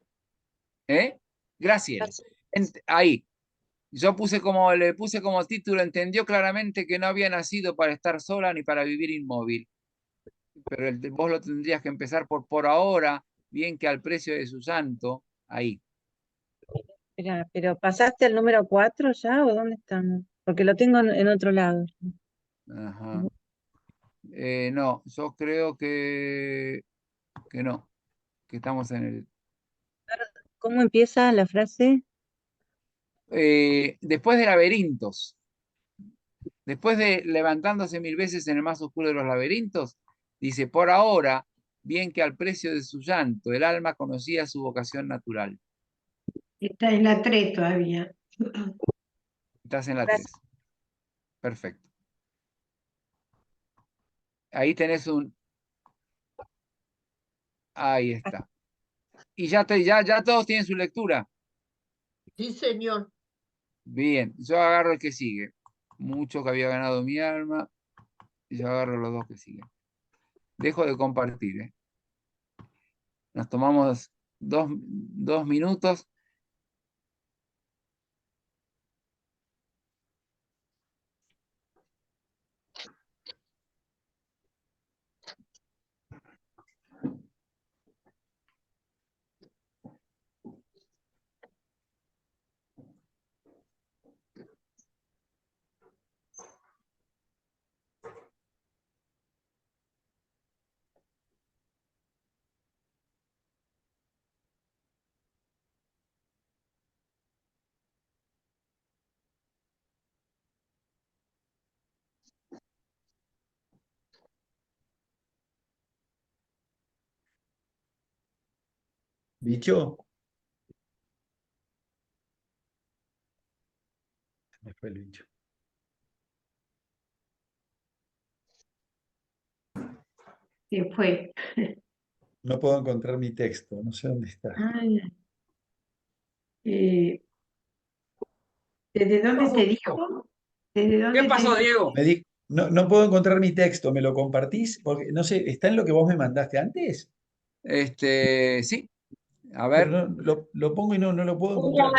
¿Eh? Graciela. Ahí. Le puse como título, entendió claramente que no había nacido para estar sola ni para vivir inmóvil. Pero vos lo tendrías que empezar por ahora, bien que al precio de su santo, ahí. Espera, pero ¿pasaste al número 4 ya o dónde estamos? Porque lo tengo en otro lado. Ajá. No, yo creo que no, que estamos en el... ¿Cómo empieza la frase? Después de laberintos, después de levantándose 1000 veces en el más oscuro de los laberintos, dice, por ahora, bien que al precio de su llanto, el alma conocía su vocación natural. Está en la 3 todavía. Estás en la Frase. 3. Perfecto. Ahí tenés un... Ahí está. Y ya todos tienen su lectura. Sí, señor. Bien, yo agarro el que sigue. Mucho que había ganado mi alma. Y yo agarro los dos que siguen. Dejo de compartir, ¿eh? Nos tomamos 2 minutos. ¿Bicho? Se me fue el bicho. Se fue. No puedo encontrar mi texto, no sé dónde está. Ay, eh, ¿desde dónde te dijo? ¿Desde ¿Qué dónde pasó, te Diego? No puedo encontrar mi texto, ¿me lo compartís? Porque no sé, ¿está en lo que vos me mandaste antes? Sí, a Pero ver. lo pongo y no lo puedo encontrar.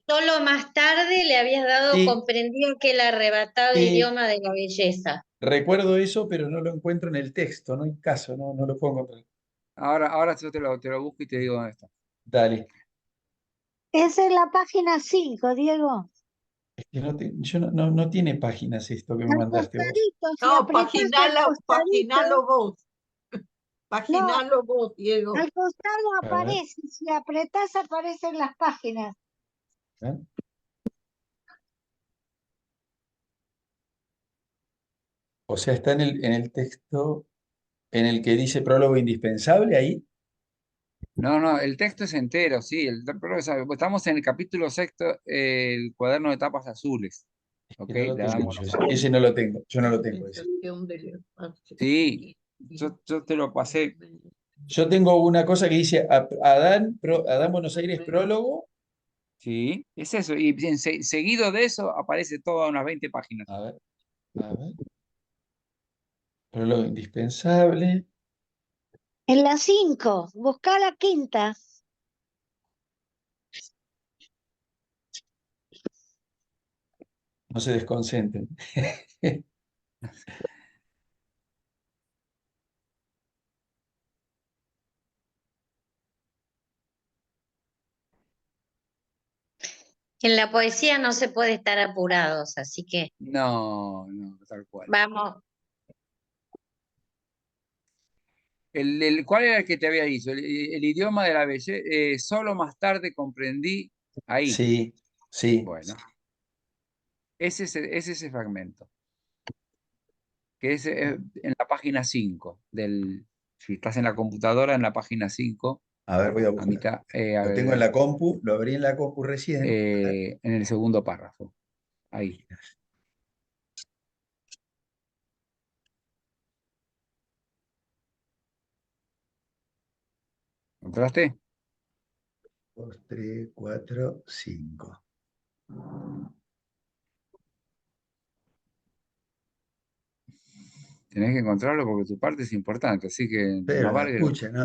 Solo más tarde le habías dado Sí, comprendido que el arrebatado sí, idioma de la belleza. recuerdo eso, pero no lo encuentro en el texto, no hay caso, no lo puedo encontrar. Ahora yo te lo busco y te digo dónde está. Dale. Esa es la página 5, Diego. Es que no tiene páginas esto que me Al mandaste vos. costadito, si No, apretás al costadito, paginalo vos. no, Paginalo vos, Diego. al costado A ver, aparece, si apretás aparecen las páginas. ¿eh? O sea, está en el texto en el que dice prólogo indispensable ahí. No, el texto es entero, sí. Estamos en el capítulo sexto, el cuaderno de tapas azules. ¿Ok? Que no lo De tengo Adán yo. Buenos Aires. Ese no lo tengo. Yo no lo tengo ese. Dispensación del espacio. Sí, yo te lo pasé. Yo tengo una cosa que dice Adán Buenos Aires prólogo. Sí, es eso. Y bien, seguido de eso aparece todas unas 20 páginas. A ver. Prólogo indispensable. En la 5, buscá la quinta. No se desconcentren. En la poesía no se puede estar apurados, así que No, tal cual. vamos. ¿Cuál era el que te había dicho? El idioma de la belleza. Solo más tarde comprendí ahí. Sí, sí. Bueno, es ese fragmento, que es en la página 5 si estás en la computadora, en la página 5 A ver, voy a a buscar. mitad, a Lo tengo en ver, la compu, lo abrí en la compu recién. A ver. en el segundo párrafo. Ahí. ¿Encontraste? 2, 3, 4, 5. Tenés que encontrarlo porque tu parte es importante, así que más Pero vale que lo... escucha, ¿no?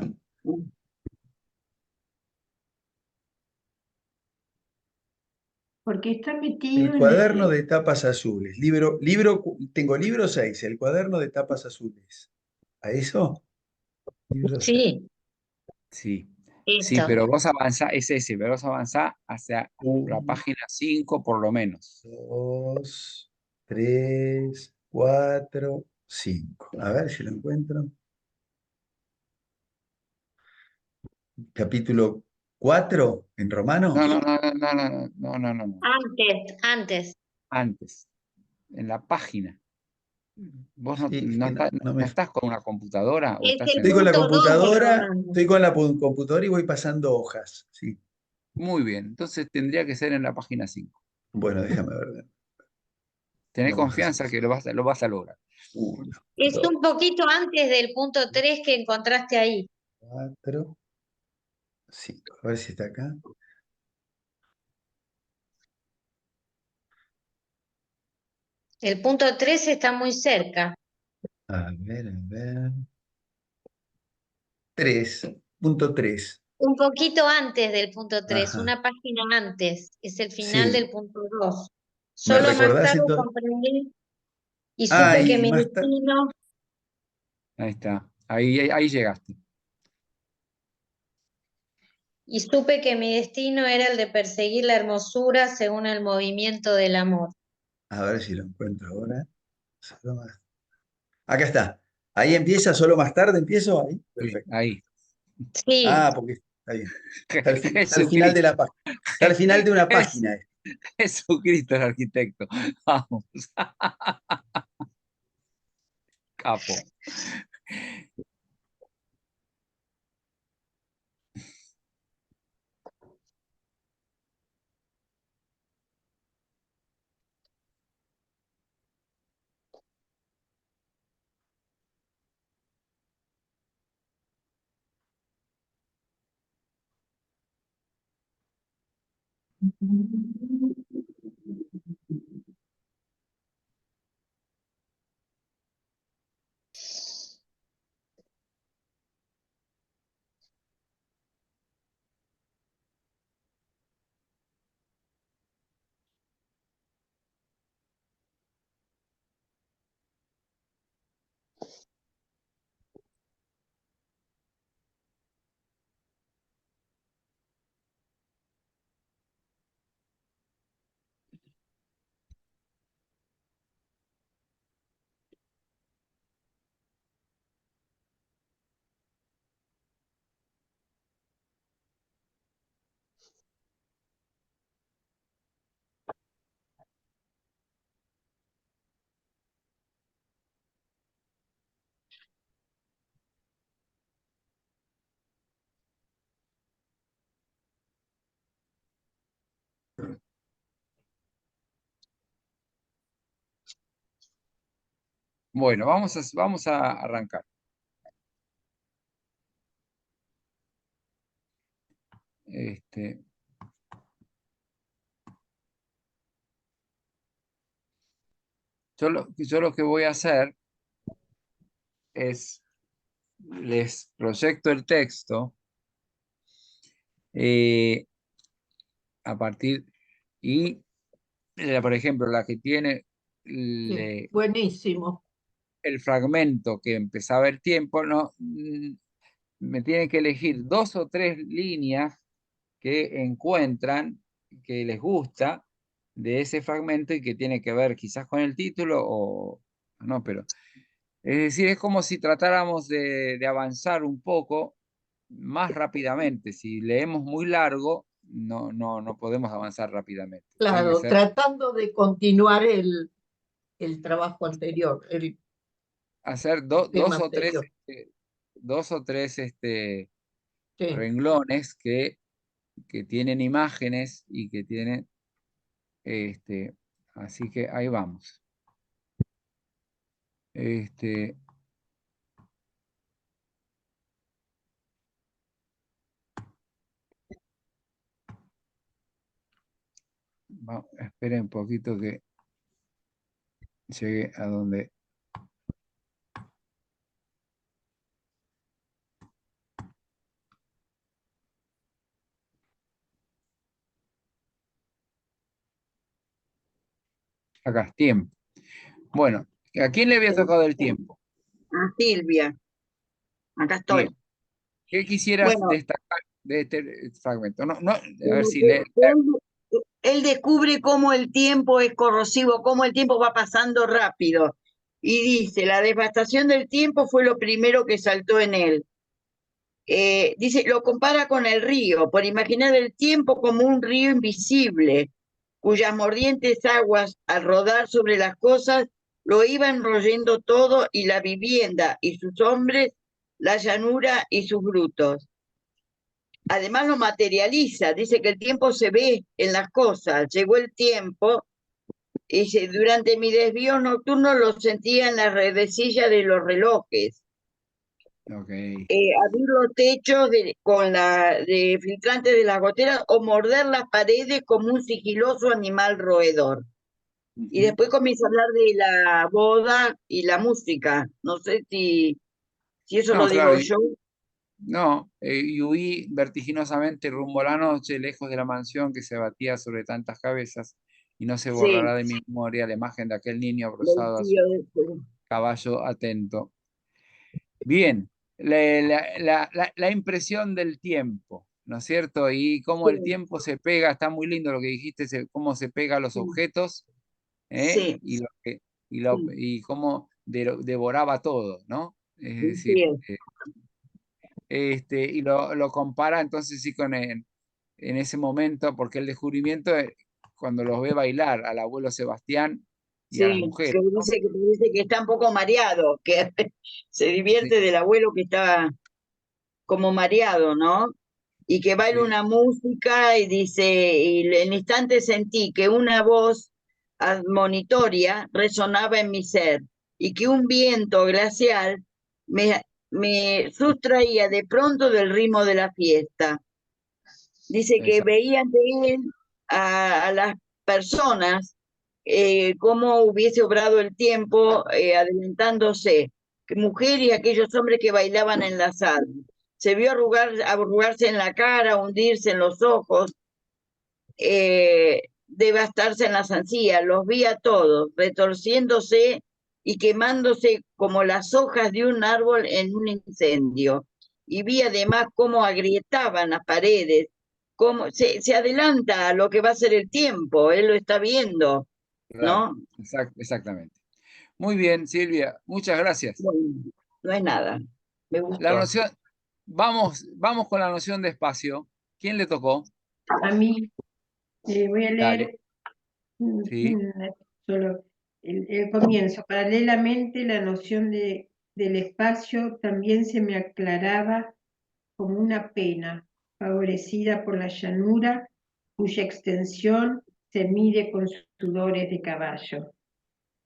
porque está El metido en cuaderno de tapas azules. Tengo libro 6, el cuaderno de tapas azules. ¿A eso? Libro 6. Sí, Sí, sí, esto. pero vos avanzás, es ese, pero vos avanzás hacia la 1, página 5 por lo menos. 2, 3, 4, 5. A ver si lo encuentro. Capítulo 4 en romano. No. Antes. Antes, en la página. ¿Vos Sí, es que no estás con una computadora o Es estás el estoy en... con la punto 2 del computadora, romano. estoy con la computadora y voy pasando hojas. Sí. Muy bien, entonces tendría que ser en la página 5. Bueno, déjame ver. Tené Vamos a hacer confianza que lo vas a lograr. 1, Es 2, un poquito antes del punto 3 que encontraste ahí. 4, 5. A ver si está acá. El punto 3 está muy cerca. A ver. 3.3. Un poquito antes del punto 3, Ajá. una página antes. Es el final Sí. del punto 2. ¿Me Solo más recordás tarde entonces? comprendí y Ah, supe que y mi más tarde. destino, Ahí está, ahí llegaste. y supe que mi destino era el de perseguir la hermosura según el movimiento del amor. A ver si lo encuentro ahora. Solo más- Acá está. Ahí empieza, solo más tarde empiezo. Ahí. Sí, Perfecto. ahí. Ah, Sí, porque está bien. Está al final de Jesucristo, la página. Está al final de una página. Jesucristo el arquitecto. Vamos. Capo. Bueno, vamos a arrancar. Yo lo que voy a hacer es, les proyecto el texto a partir, y por ejemplo, la que tiene Sí, buenísimo. el fragmento que empezaba el tiempo, no, me tienen que elegir 2 o 3 líneas que encuentran, que les gusta de ese fragmento y que tiene que ver quizás con el título o no, pero es decir, es como si tratáramos de avanzar un poco más rápidamente. Si leemos muy largo, no podemos avanzar rápidamente. Tiene que Claro, ser tratando de continuar el trabajo anterior, el hacer tema dos o tres, anterior. dos o tres Sí. renglones que tienen imágenes y que tienen, así que ahí vamos. Esperen un poquito que llegue a donde. Acá, tiempo. Bueno, ¿a quién le había tocado el tiempo? A Silvia, acá estoy. Bien. ¿Qué quisieras Bueno, destacar de este fragmento? A ver como si que él descubre cómo el tiempo es corrosivo, cómo el tiempo va pasando rápido. Y dice, la devastación del tiempo fue lo primero que saltó en él. Dice, lo compara con el río, por imaginar el tiempo como un río invisible, cuyas mordientes aguas, al rodar sobre las cosas, lo iban royendo todo, y la vivienda y sus hombres, la llanura y sus frutos. Además lo materializa, dice que el tiempo se ve en las cosas. Llegó el tiempo, y dice, durante mi desvío nocturno lo sentía en la redecilla de los relojes. Okay. Abrir los techos con de filtrantes de las goteras, o morder las paredes como un sigiloso animal roedor. Y después comienza a hablar de la boda y la música. No sé si eso No, lo claro, digo yo. no, y huí vertiginosamente rumbo a la noche, lejos de la mansión que se batía sobre tantas cabezas, y no se Sí, borrará de mi memoria la imagen de aquel niño del abrazado a su tío de- caballo atento. Bien, la impresión del tiempo, ¿no es cierto? Y cómo el sí, tiempo se pega, está muy lindo lo que dijiste, cómo se pega a los sí, objetos, sí, y, sí, y cómo devoraba todo, ¿no? Es sí, decir, y lo compara entonces sí con en ese momento, porque el descubrimiento es cuando los ve bailar al abuelo Sebastián y a las sí, mujeres, que ¿no? dice que está un poco mareado, que se Sí, divierte del abuelo que está como mareado, ¿no? Y que baila sí, una música, y dice, y en el instante sentí que una voz admonitoria resonaba en mi ser, y que un viento glacial me sustraía de pronto del ritmo de la fiesta. Dice que esa, veía ante él a las personas cómo hubiese obrado el tiempo adelantándose. Que mujer y aquellos hombres que bailaban en la sala. Se vio arrugarse en la cara, hundirse en los ojos, devastarse en las encías. Los vi a todos, retorciéndose y quemándose como las hojas de un árbol en un incendio. Y vi además cómo agrietaban las paredes, cómo se adelanta a lo que va a ser el tiempo, él lo está viendo, Claro, ¿no? exactamente. Muy bien, Silvia, muchas gracias. Bueno, no es nada, me La gustó. noción, vamos con la noción de espacio. ¿Quién le tocó? A mí voy a Dale, leer sí. solo el comienzo. Paralelamente, la noción del espacio también se me aclaraba como una pena, favorecida por la llanura, cuya extensión se mide con sudores de caballo.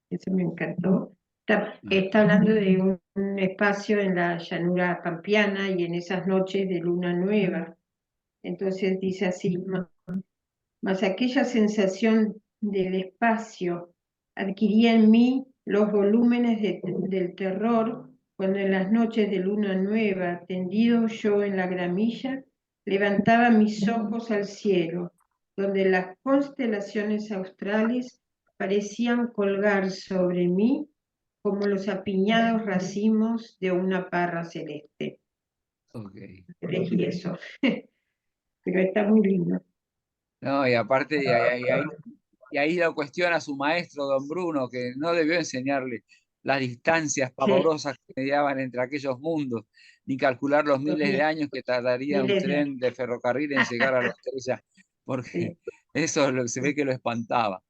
Eso me encantó. Está hablando de un espacio en la llanura pampeana y en esas noches de luna nueva. Entonces dice así, mas aquella sensación del espacio adquiría en mí los volúmenes del terror cuando en las noches de luna nueva, tendido yo en la gramilla, levantaba mis ojos al cielo, donde las constelaciones australes parecían colgar sobre mí como los apiñados racimos de una parra celeste. Ok. Elegí eso, pero está muy lindo. No, y aparte, y ahí lo cuestiona su maestro, don Bruno, que no debió enseñarle las distancias pavorosas que mediaban entre aquellos mundos, ni calcular los miles de años que tardaría un Miles de tren de ferrocarril en llegar a la estrella, porque Sí, eso es lo que se ve que lo espantaba.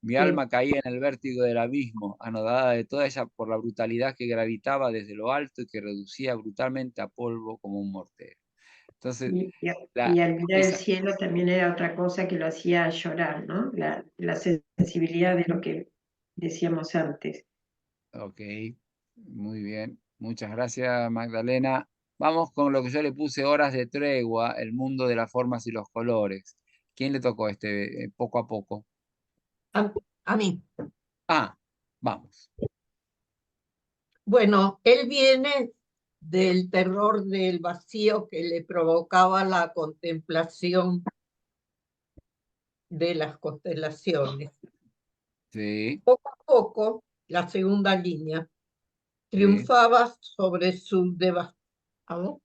Mi sí. alma caía en el vértigo del abismo, anodada de toda ella por la brutalidad que gravitaba desde lo alto y que reducía brutalmente a polvo como un mortero. Entonces, Y al mirar el esa, cielo también era otra cosa que lo hacía llorar, ¿no? La sensibilidad de lo que decíamos antes. ok, muy bien. Muchas gracias, Magdalena. Vamos con lo que yo le puse horas de tregua, el mundo de las formas y los colores. ¿Quién le tocó este poco a poco? A mí. Ah, vamos. Bueno, él viene del terror del vacío que le provocaba la contemplación de las constelaciones. Sí, Poco a poco, la segunda línea sí. triunfaba sobre su devastación.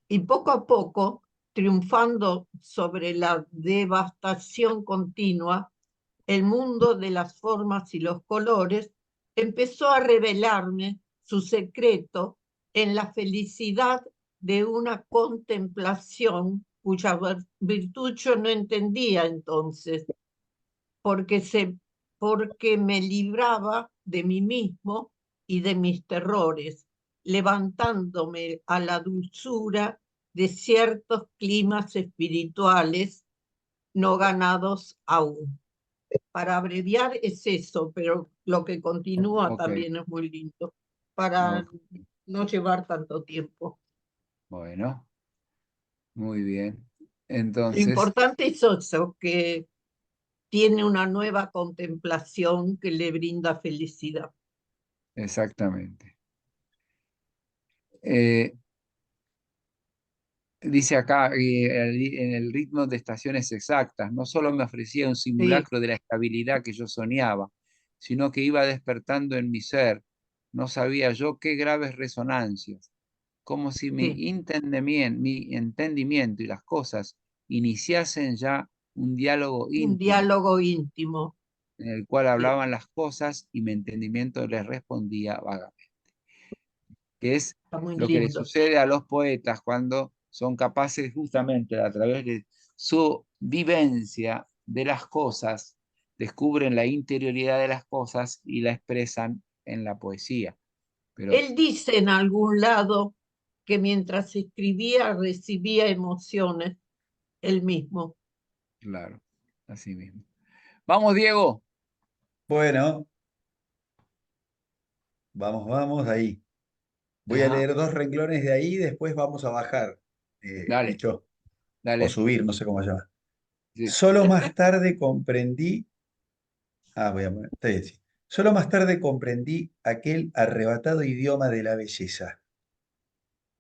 Y poco a poco, triunfando sobre la devastación continua, el mundo de las formas y los colores empezó a revelarme su secreto en la felicidad de una contemplación cuya virtud yo no entendía entonces, porque, porque me libraba de mí mismo y de mis terrores, levantándome a la dulzura de ciertos climas espirituales no ganados aún. Para abreviar es eso, pero lo que continúa Ok, también es muy lindo, para ok. no llevar tanto tiempo. Bueno, muy bien. Lo Entonces, importante es eso, que tiene una nueva contemplación que le brinda felicidad. exactamente. Eh, Dice acá, en el ritmo de estaciones exactas, no solo me ofrecía un Sí, simulacro de la estabilidad que yo soñaba, sino que iba despertando en mi ser, no sabía yo qué graves resonancias, como si sí, mi entendimiento y las cosas iniciasen ya un diálogo un íntimo, diálogo íntimo. en el cual Sí, hablaban las cosas y mi entendimiento les respondía vagamente, que es está muy lo que le lindo. sucede a los poetas cuando son capaces justamente a través de su vivencia de las cosas, descubren la interioridad de las cosas y la expresan en la poesía. Pero, Él dice en algún lado que mientras escribía recibía emociones él mismo. claro, así mismo. Vamos, Diego. Bueno, vamos ahí. Voy a Ajá, leer dos renglones de ahí, después vamos a bajar, dale, Licho, o dale. subir, no sé cómo se llama. Sí, Solo más tarde comprendí, voy a poner, está bien, sí. Solo más tarde comprendí aquel arrebatado idioma de la belleza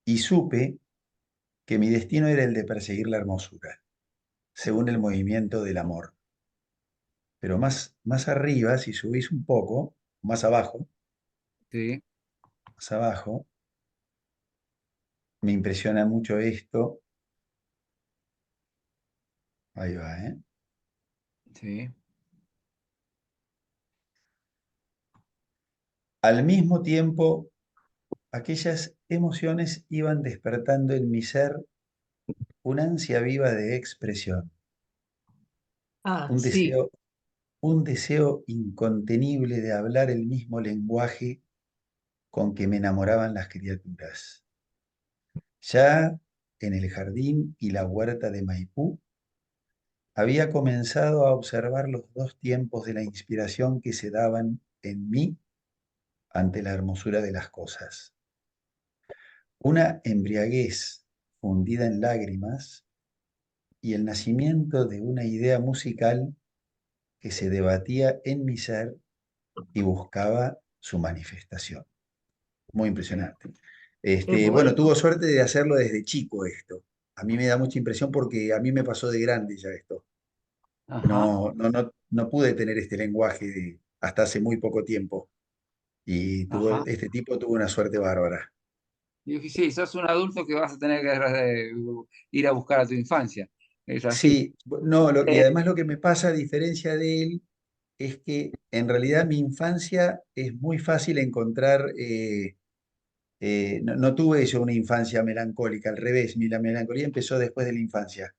y supe que mi destino era el de perseguir la hermosura, según el movimiento del amor. Pero más arriba, si subís un poco, sí, más abajo, me impresiona mucho esto. Ahí va, ¿eh? sí. Al mismo tiempo, aquellas emociones iban despertando en mi ser una ansia viva de expresión, Ah, un sí. deseo, un deseo incontenible de hablar el mismo lenguaje con que me enamoraban las criaturas. Ya en el jardín y la huerta de Maipú, había comenzado a observar los dos tiempos de la inspiración que se daban en mí ante la hermosura de las cosas. Una embriaguez fundida en lágrimas y el nacimiento de una idea musical que se debatía en mi ser y buscaba su manifestación. Muy Sí. impresionante. Qué Bueno, bueno. tuvo suerte de hacerlo desde chico esto. A mí me da mucha impresión porque a mí me pasó de grande ya esto. Ajá, No pude tener este lenguaje hasta hace muy poco tiempo. Y ajá. este tipo tuvo una suerte bárbara. Y dije, sí, sos un adulto que vas a tener que ir a buscar a tu infancia. Es así. Sí, no, y Eh, además lo que me pasa, a diferencia de él, es que en realidad mi infancia es muy fácil encontrar, no tuve yo una infancia melancólica, al revés, la melancolía empezó después de la infancia.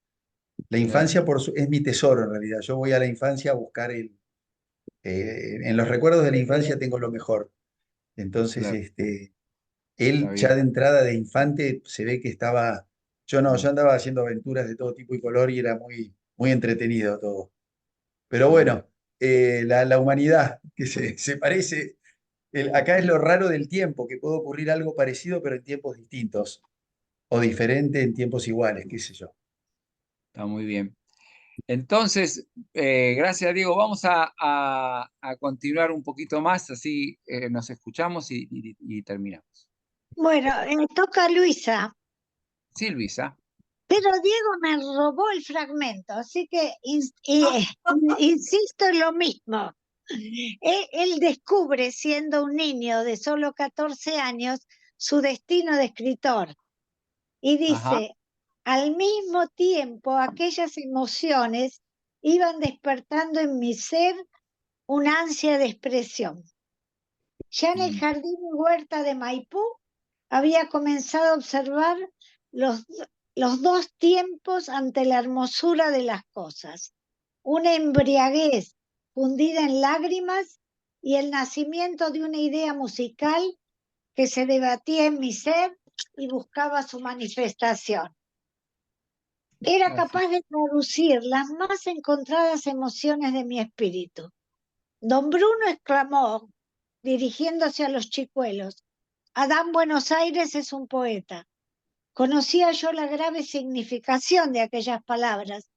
La claro, infancia es mi tesoro en realidad. Yo voy a la infancia a buscar en los recuerdos de la infancia tengo lo mejor. Entonces, claro, está él bien. ya de entrada de infante se ve que estaba, yo no, yo andaba haciendo aventuras de todo tipo y color y era muy entretenido todo. Pero Mm. bueno, la humanidad que se parece, acá es lo raro del tiempo, que puede ocurrir algo parecido pero en tiempos distintos o diferente en tiempos iguales, qué sé yo. Está muy bien. Entonces, gracias, Diego. Vamos a continuar un poquito más, así nos escuchamos y terminamos. Bueno, toca a Luisa, Sí, Luisa. pero Diego me robó el fragmento, así que insisto en lo mismo. Él descubre, siendo un niño de solo 14 años, su destino de escritor y Ajá. dice, al mismo tiempo aquellas emociones iban despertando en mi ser una ansia de expresión. Ya en el Mm, jardín y huerta de Maipú había comenzado a observar los, los dos tiempos ante la hermosura de las cosas, una embriaguez fundida en lágrimas y el nacimiento de una idea musical que se debatía en mi ser y buscaba su manifestación. Era así. capaz de traducir las más encontradas emociones de mi espíritu. Don Bruno exclamó, dirigiéndose a los chicuelos, Adán Buenos Aires es un poeta. Conocía yo la grave significación de aquellas palabras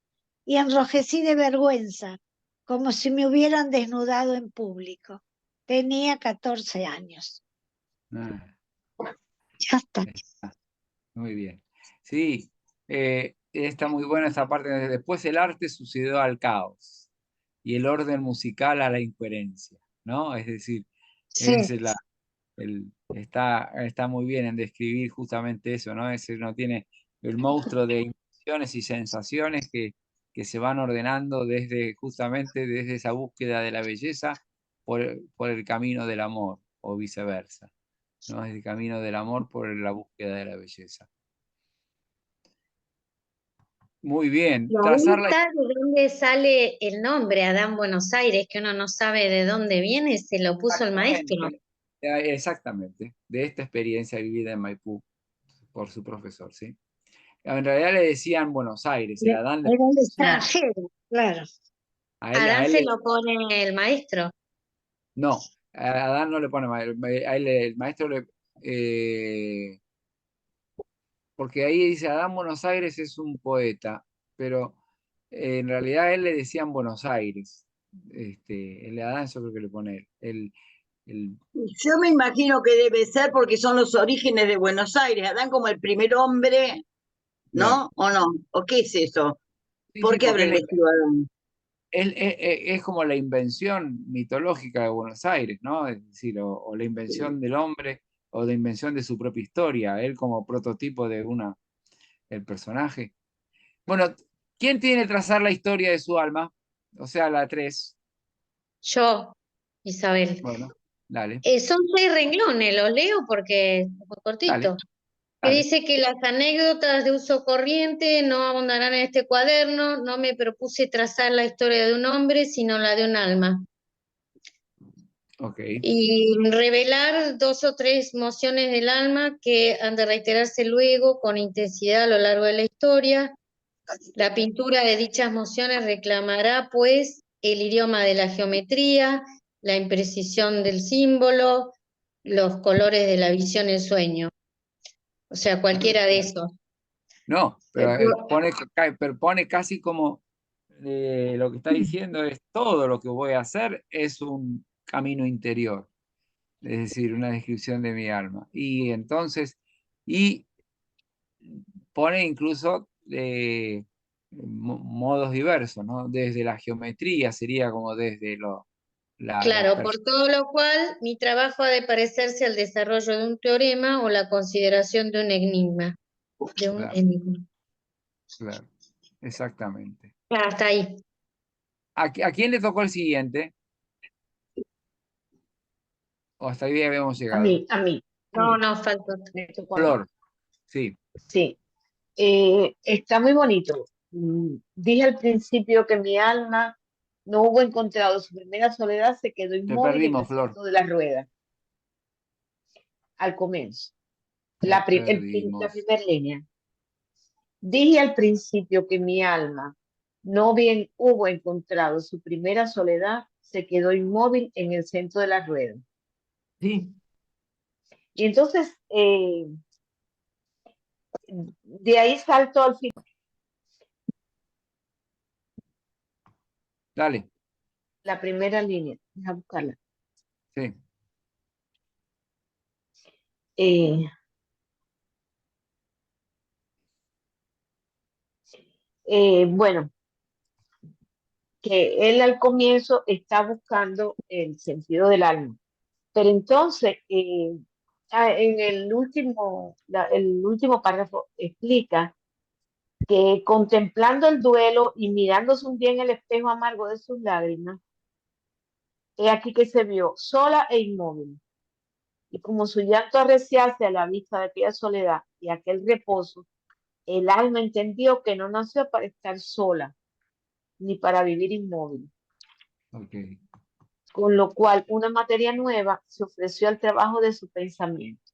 y enrojecí de vergüenza, como si me hubieran desnudado en público. Tenía 14 años. Ah, Ya está. está muy bien. Sí, está muy buena esta parte. Después el arte sucedió al caos y el orden musical a la incoherencia, ¿no? Es decir, Sí, es está muy bien en describir justamente eso, ¿no? Es decir, no tiene el monstruo de emociones y sensaciones que se van ordenando justamente desde esa búsqueda de la belleza por el camino del amor o viceversa, ¿no? Es el camino del amor por la búsqueda de la belleza. Muy bien, Y ahí trazar la... está de dónde sale el nombre Adán Buenos Aires, que uno no sabe de dónde viene, se lo puso el maestro. Exactamente, exactamente, de esta experiencia vivida en Maipú por su profesor, ¿sí? En realidad le decían Buenos Aires, el Adán le era el Claro. extranjero, claro. a Adán él se lo pone el maestro. no, a Adán no le pone maestro, a él el maestro porque ahí dice Adán Buenos Aires es un poeta, pero En realidad a él le decían Buenos Aires. El Adán, yo creo que le pone el- Yo me imagino que debe ser porque son los orígenes de Buenos Aires. Adán como el primer hombre, claro. ¿no? ¿O no? ¿O qué es eso? Sí, ¿Por sí, qué porque habrá elegido a Adán? es como la invención mitológica de Buenos Aires, ¿no? Es decir, o la invención del hombre o la invención de su propia historia, él como prototipo de el personaje. Bueno, ¿quién tiene que trazar la historia de su alma? O sea, la 3. Yo, Isabel. Bueno, dale, Son 6 renglones, los leo porque es muy dale, cortito. Que dale. dice que las anécdotas de uso corriente no abundarán en este cuaderno. No me propuse trazar la historia de un hombre, sino la de un alma. Ok, Y revelar 2 o 3 mociones del alma que han de reiterarse luego con intensidad a lo largo de la historia. La pintura de dichas mociones reclamará, pues, el idioma de la geometría, la imprecisión del símbolo, los colores de la visión y el sueño. O sea, cualquiera de esos. no, Eh, pero por- pero pone casi como lo que está diciendo es todo lo que voy a hacer es un camino interior, es decir, una descripción de mi alma. Y entonces, y pone incluso modos diversos, ¿no? Desde la geometría sería como desde las Claro, por todo lo cual mi trabajo ha de parecerse al desarrollo de un teorema o la consideración de un enigma. De un Claro, enigma. claro, exactamente. Hasta ahí. ¿A quién le tocó el siguiente? ¿O hasta ahí habíamos A llegado? mí, a mí, a No, mí. no, falta. Me tocó a mí. Flor, sí, Sí. Está muy bonito. Dije al principio que mi alma no hubo encontrado su primera soledad, se quedó te inmóvil en perdimos, el Flor, centro de la rueda, al comienzo. te La perdimos. primera línea. Dije al principio que mi alma no bien hubo encontrado su primera soledad, se quedó inmóvil en el centro de la rueda. Sí. Y entonces, de ahí salto al final, Dale, la primera línea. Deja buscarla. sí. Eh, bueno, que él al comienzo está buscando el sentido del alma. Pero entonces, en el último párrafo explica que contemplando el duelo y mirándose un día en el espejo amargo de sus lágrimas, he aquí que se vio sola e inmóvil. Y como su llanto arreciase a la vista de aquella soledad y aquel reposo, el alma entendió que no nació para estar sola, ni para vivir inmóvil. Ok, Con lo cual una materia nueva se ofreció al trabajo de su pensamiento.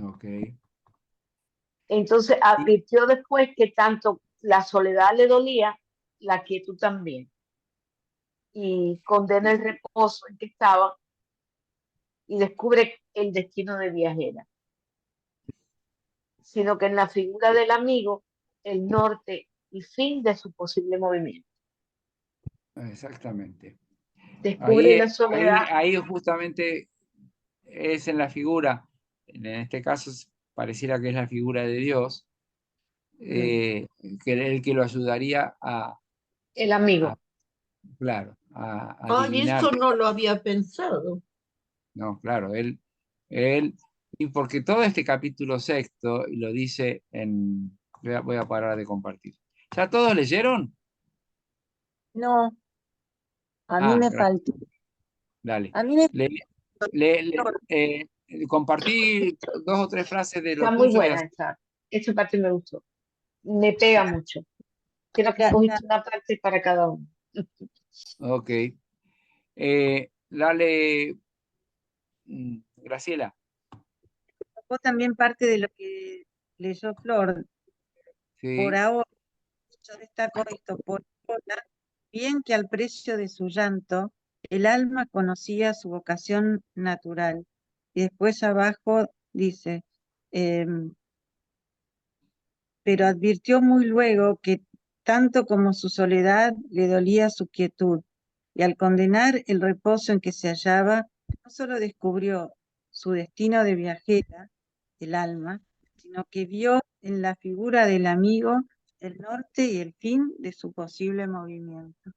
ok. Entonces Y, advirtió después que tanto la soledad le dolía, la quietud también, y condena el reposo en que estaba y descubre el destino de viajera, sino que en la figura del amigo, el norte y fin de su posible movimiento. exactamente. Descubre la soledad. Ahí justamente es en la figura, en este caso pareciera que es la figura de Dios, que el que lo ayudaría El amigo. claro, a Ay, adivinar. eso no lo había pensado. No, claro, y porque todo este capítulo sexto, y lo dice voy a parar de compartir. ¿Ya todos leyeron? No, a mí me Gracias, faltó. dale. A mí me Le- compartí 2 o 3 frases de Está lo muy tuyo y buena así. esta parte me gustó. Me pega mucho. Creo que la, cogiste una parte para cada uno. Ok. Dale, Graciela. tocó también parte de lo que leyó Flor. Por Sí, ahora, yo destaco esto, por ahora, bien que al precio de su llanto, el alma conocía su vocación natural. Y después abajo dice, pero advirtió muy luego que tanto como su soledad le dolía su quietud, y al condenar el reposo en que se hallaba, no solo descubrió su destino de viajera del alma, sino que vio en la figura del amigo el norte y el fin de su posible movimiento.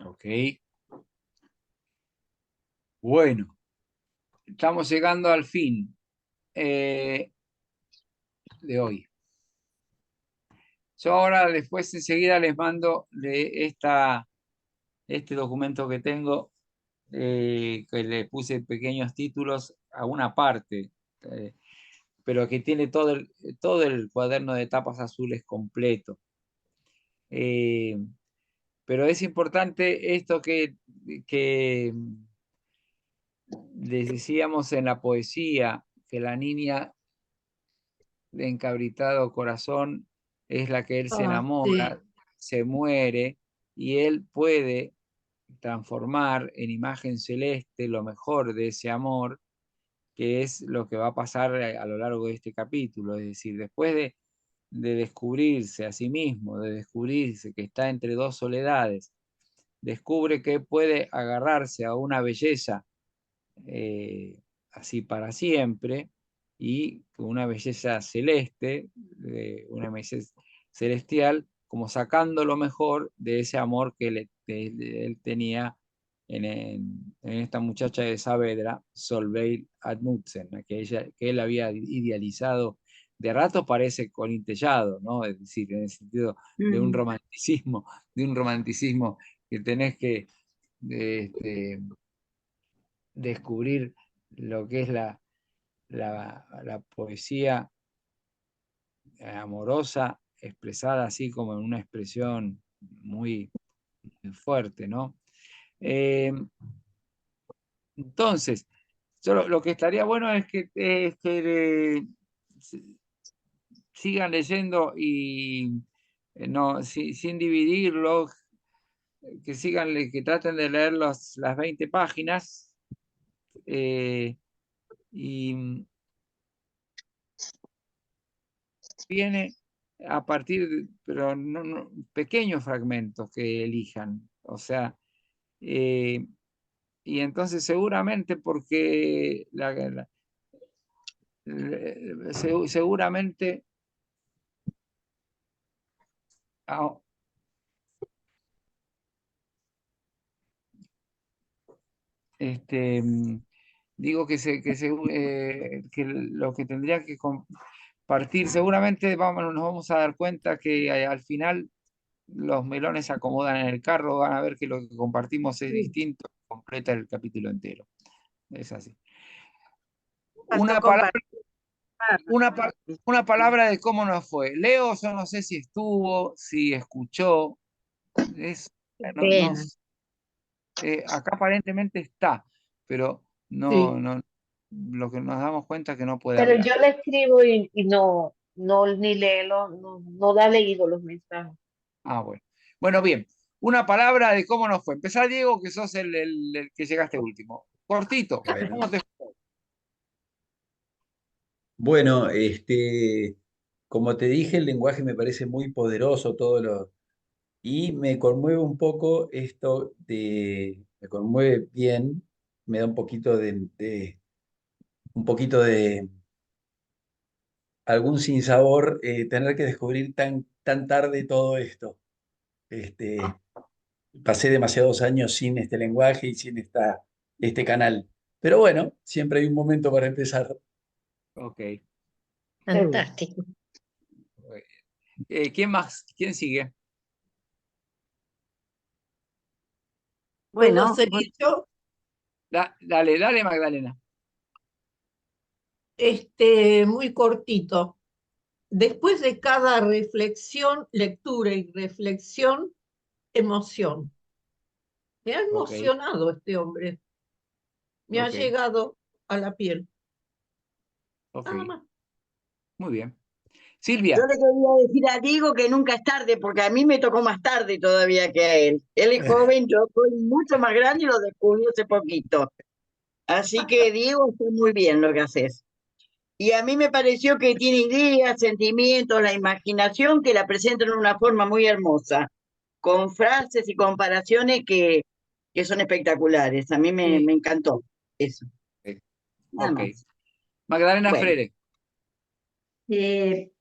Ok. Bueno, estamos llegando al fin de hoy. Yo ahora después enseguida les mando este documento que tengo, que le puse pequeños títulos a una parte, pero que tiene todo el cuaderno de tapas azules completo. Pero es importante esto que les decíamos en la poesía, que la niña de encabritado corazón es la que él se enamora, se muere, y él puede transformar en imagen celeste lo mejor de ese amor, que es lo que va a pasar a lo largo de este capítulo. Es decir, después de descubrirse a sí mismo, de descubrirse que está entre dos soledades, descubre que puede agarrarse a una belleza así para siempre, y una belleza celeste, una belleza celestial, como sacando lo mejor de ese amor que él tenía en esta muchacha de Saavedra, Solveig Knudsen, que él había idealizado. De rato parece Colin Tellado, ¿no? Es decir, en el sentido de un romanticismo que tenés que descubrir lo que es la poesía amorosa, expresada así como en una expresión muy, muy fuerte, ¿no? Entonces, yo lo que estaría bueno es que sigan leyendo y no, sin dividirlo, que traten de leer las 20 páginas, y viene a partir de, pero pequeños fragmentos que elijan. O sea, y entonces seguramente porque seguramente digo que lo que tendría que compartir, seguramente nos vamos a dar cuenta que al final los melones se acomodan en el carro, van a ver que lo que compartimos es distinto, completa el capítulo entero. Es así. Una palabra de cómo nos fue. Leo, yo no sé si estuvo, si escuchó. Acá aparentemente está, pero lo que nos damos cuenta es que no puede Pero hablar. yo le escribo y no, ni leerlo, no da leído los mensajes. Bueno. Bueno, bien. Una palabra de cómo nos fue. Empezá, Diego, que sos el que llegaste último. Cortito. Bueno. ¿Cómo te fue? Bueno, como te dije, el lenguaje me parece muy poderoso, y me conmueve un poco me conmueve bien, me da un poquito de algún sinsabor, tener que descubrir tan tarde todo esto. Pasé demasiados años sin este lenguaje y sin este canal. Pero bueno, siempre hay un momento para empezar. Ok. Fantástico. ¿Quién más? ¿Quién sigue? ¿Puedo seguir yo? Dale, Magdalena. Muy cortito. Después de cada reflexión, lectura y reflexión, emoción. Me ha emocionado este hombre. Me ha llegado a la piel. Nada más. Muy bien. Silvia. Yo le quería decir a Diego que nunca es tarde, porque a mí me tocó más tarde todavía que a él. Él es joven, yo soy mucho más grande y lo descubrí hace poquito. Así que, Diego, está muy bien lo que haces. Y a mí me pareció que tiene ideas, sentimientos, la imaginación que la presenta de una forma muy hermosa, con frases y comparaciones que son espectaculares. A mí me Sí. encantó eso. Ok. Nada Ok. más. Magdalena Bueno, Freire.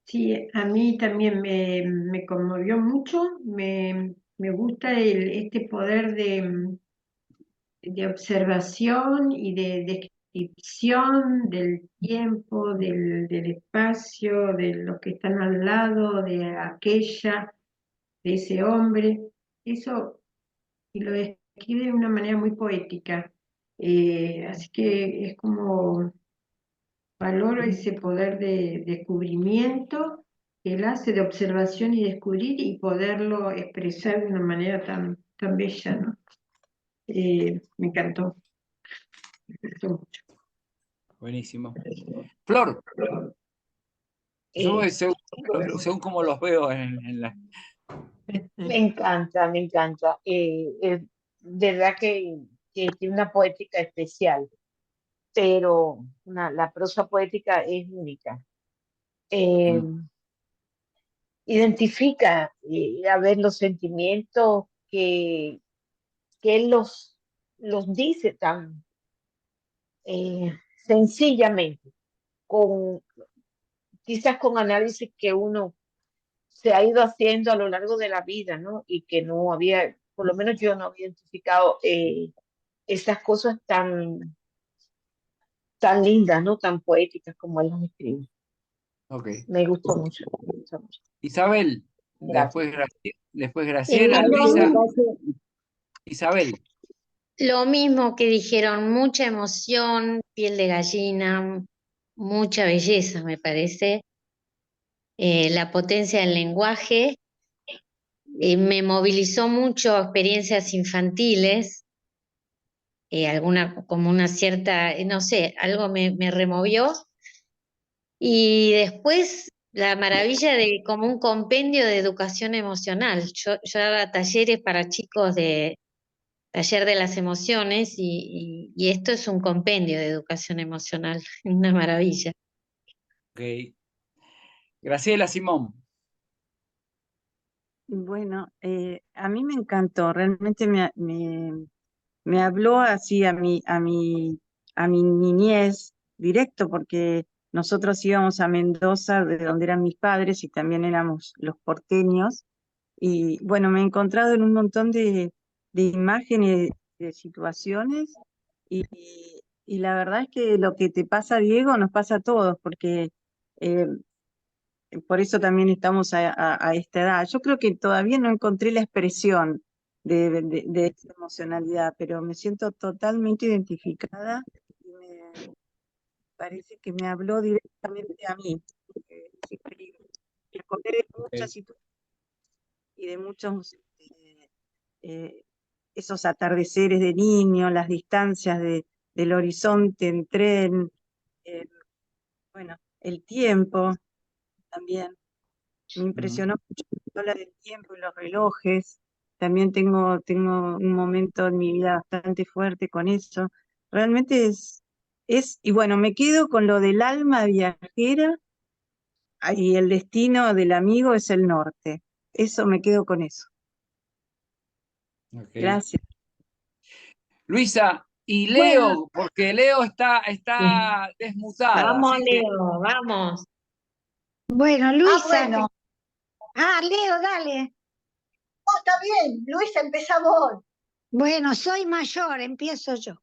Sí, a mí también me conmovió mucho, me gusta este poder de observación y de descripción del tiempo, del espacio, de los que están al lado, de aquella, de ese hombre. Eso, y lo describe de una manera muy poética. Así que es como valoro ese poder de descubrimiento que él hace de observación y descubrir y poderlo expresar de una manera tan bella, ¿no? Me encantó. Me gustó mucho. Buenísimo. Flor, yo Eh, según como los veo en la... Me encanta, me encanta. Es verdad que tiene una poética especial, pero la prosa poética es única. Eh, Mm, Identifica, a ver, los sentimientos que él los dice tan sencillamente, con, quizás con análisis que uno se ha ido haciendo a lo largo de la vida, ¿no? Y que no había, por lo menos yo no había identificado esas cosas tan lindas, ¿no? Tan poéticas como él las escribe. ok. Me gustó mucho, me gustó mucho. Isabel, Gracias. después El Graciela, mismo, Luisa, Isabel. lo mismo que dijeron, mucha emoción, piel de gallina, mucha belleza, me parece. La potencia del lenguaje me movilizó mucho experiencias infantiles, como una cierta, no sé, algo me removió. Y después la maravilla de como un compendio de educación emocional. Yo daba talleres para chicos de taller de las emociones y esto es un compendio de educación emocional, una maravilla. Ok. Graciela Simón. Bueno, a mí me encantó, realmente me habló así a mi niñez directo, porque nosotros íbamos a Mendoza, de donde eran mis padres, y también éramos los porteños, y bueno, me he encontrado en un montón de imágenes, de situaciones, y, y la verdad es que lo que te pasa, Diego, nos pasa a todos, porque eh, por eso también estamos a esta edad. Yo creo que todavía no encontré la expresión de esa emocionalidad, pero me siento totalmente identificada y me parece que me habló directamente a mí. Es increíble. Me acordé de muchas Ok. situaciones y de muchos eh, esos atardeceres de niño, las distancias del horizonte en tren, eh, bueno, el tiempo también. Me Mm, impresionó mucho cuando habla del tiempo y los relojes. También tengo un momento en mi vida bastante fuerte con eso. Realmente y bueno, me quedo con lo del alma viajera y el destino del amigo es el norte. Eso me quedo con eso. ok. Gracias. Luisa y Bueno, Leo, porque Leo está desmutada, Vamos, así que Leo, vamos. bueno, Luisa, Bueno, Leo, dale. no, está bien, Luisa, empezá vos. Bueno, soy mayor, empiezo yo.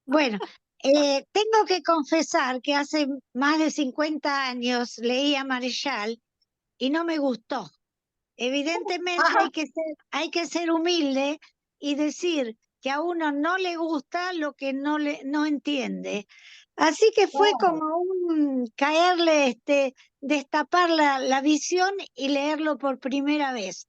Bueno, tengo que confesar que hace más de 50 años leí a Marechal y no me gustó. Evidentemente hay que ser humilde y decir que a uno no le gusta lo que no entiende. Así que fue como un caerle, destapar la visión y leerlo por primera vez.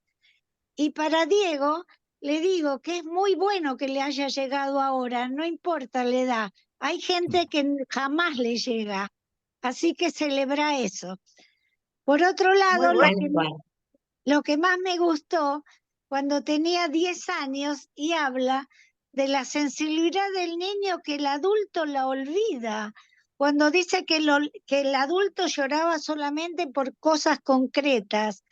Y para Diego le digo que es muy bueno que le haya llegado ahora, no importa la edad. Hay gente que jamás le llega, así que celebra eso. Por otro Muy lado, bueno. Tal cual. lo que más me gustó cuando tenía 10 años y habla de la sensibilidad del niño que el adulto la olvida. cuando dice que el adulto lloraba solamente por cosas concretas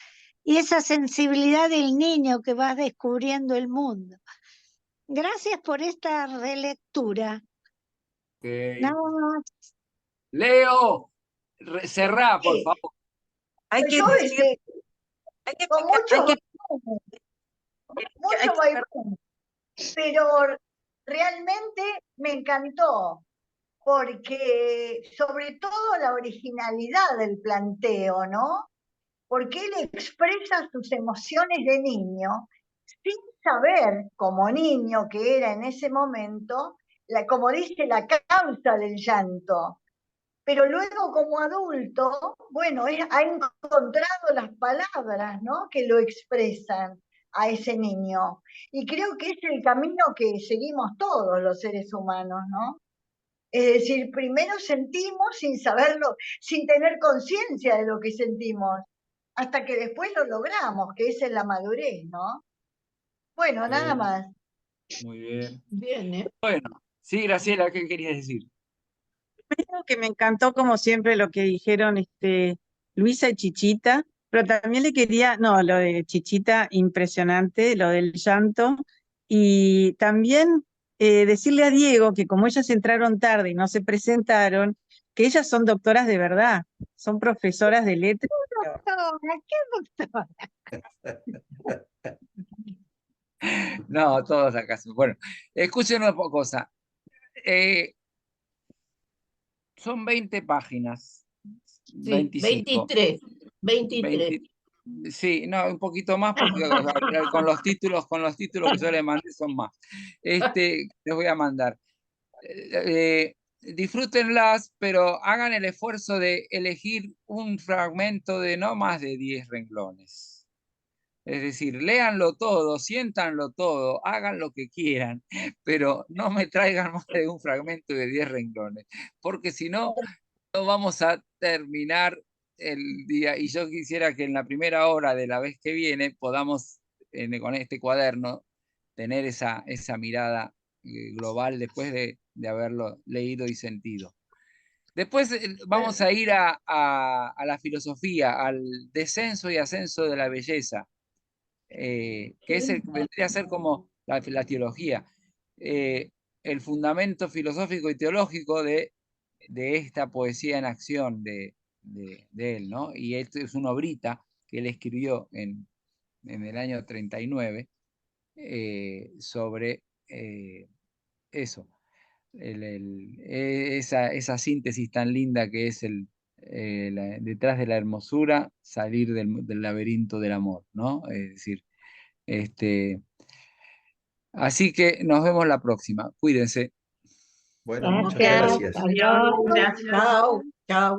y esa sensibilidad del niño que va descubriendo el mundo. Gracias por esta relectura. Ok. Nada más. Leo, cerrá, por Sí, favor. Hay que yo decir, hay que con explicar, hay mucho, hay mucho que- vaivén, pero realmente me encantó, porque sobre todo la originalidad del planteo, ¿no? Porque él expresa sus emociones de niño sin saber, como niño que era en ese momento, como dice, la causa del llanto. Pero luego como adulto, bueno, ha encontrado las palabras, ¿no? Que lo expresan a ese niño. Y creo que es el camino que seguimos todos los seres humanos, ¿no? Es decir, primero sentimos sin saberlo, sin tener conciencia de lo que sentimos, hasta que después lo logramos, que esa es la madurez, ¿no? Bueno, nada más. Muy bien. Bien, ¿eh? Bueno, sí, Graciela, ¿qué querías decir? Primero que me encantó como siempre lo que dijeron Luisa y Chichita, pero también le quería, no, lo de Chichita impresionante, lo del llanto, y también decirle a Diego que como ellas entraron tarde y no se presentaron, que ellas son doctoras de verdad, son profesoras de letras. Doctora, ¿qué doctora? No, todos acá. Bueno, escuchen una cosa. Son 20 páginas. Sí, 25. 23. Sí, no, un poquito más porque con los títulos que yo les mandé son más. Les voy a mandar. Disfrútenlas, pero hagan el esfuerzo de elegir un fragmento de no más de 10 renglones. Es decir, léanlo todo, siéntanlo todo, hagan lo que quieran, pero no me traigan más de un fragmento de 10 renglones, porque si no, no vamos a terminar el día. Y yo quisiera que en la primera hora de la vez que viene podamos, con este cuaderno, tener esa mirada global después de haberlo leído y sentido. Después vamos a ir a la filosofía, al descenso y ascenso de la belleza, que vendría a ser como la teología, el fundamento filosófico y teológico de esta poesía en acción de él, ¿no? Y esto es una obrita que él escribió en el año 39 sobre eso, esa síntesis tan linda que es detrás de la hermosura, salir del laberinto del amor, ¿no? Es decir, así que nos vemos la próxima. Cuídense. Bueno, muchas Gracias. gracias. Adiós, gracias. Chao, chao.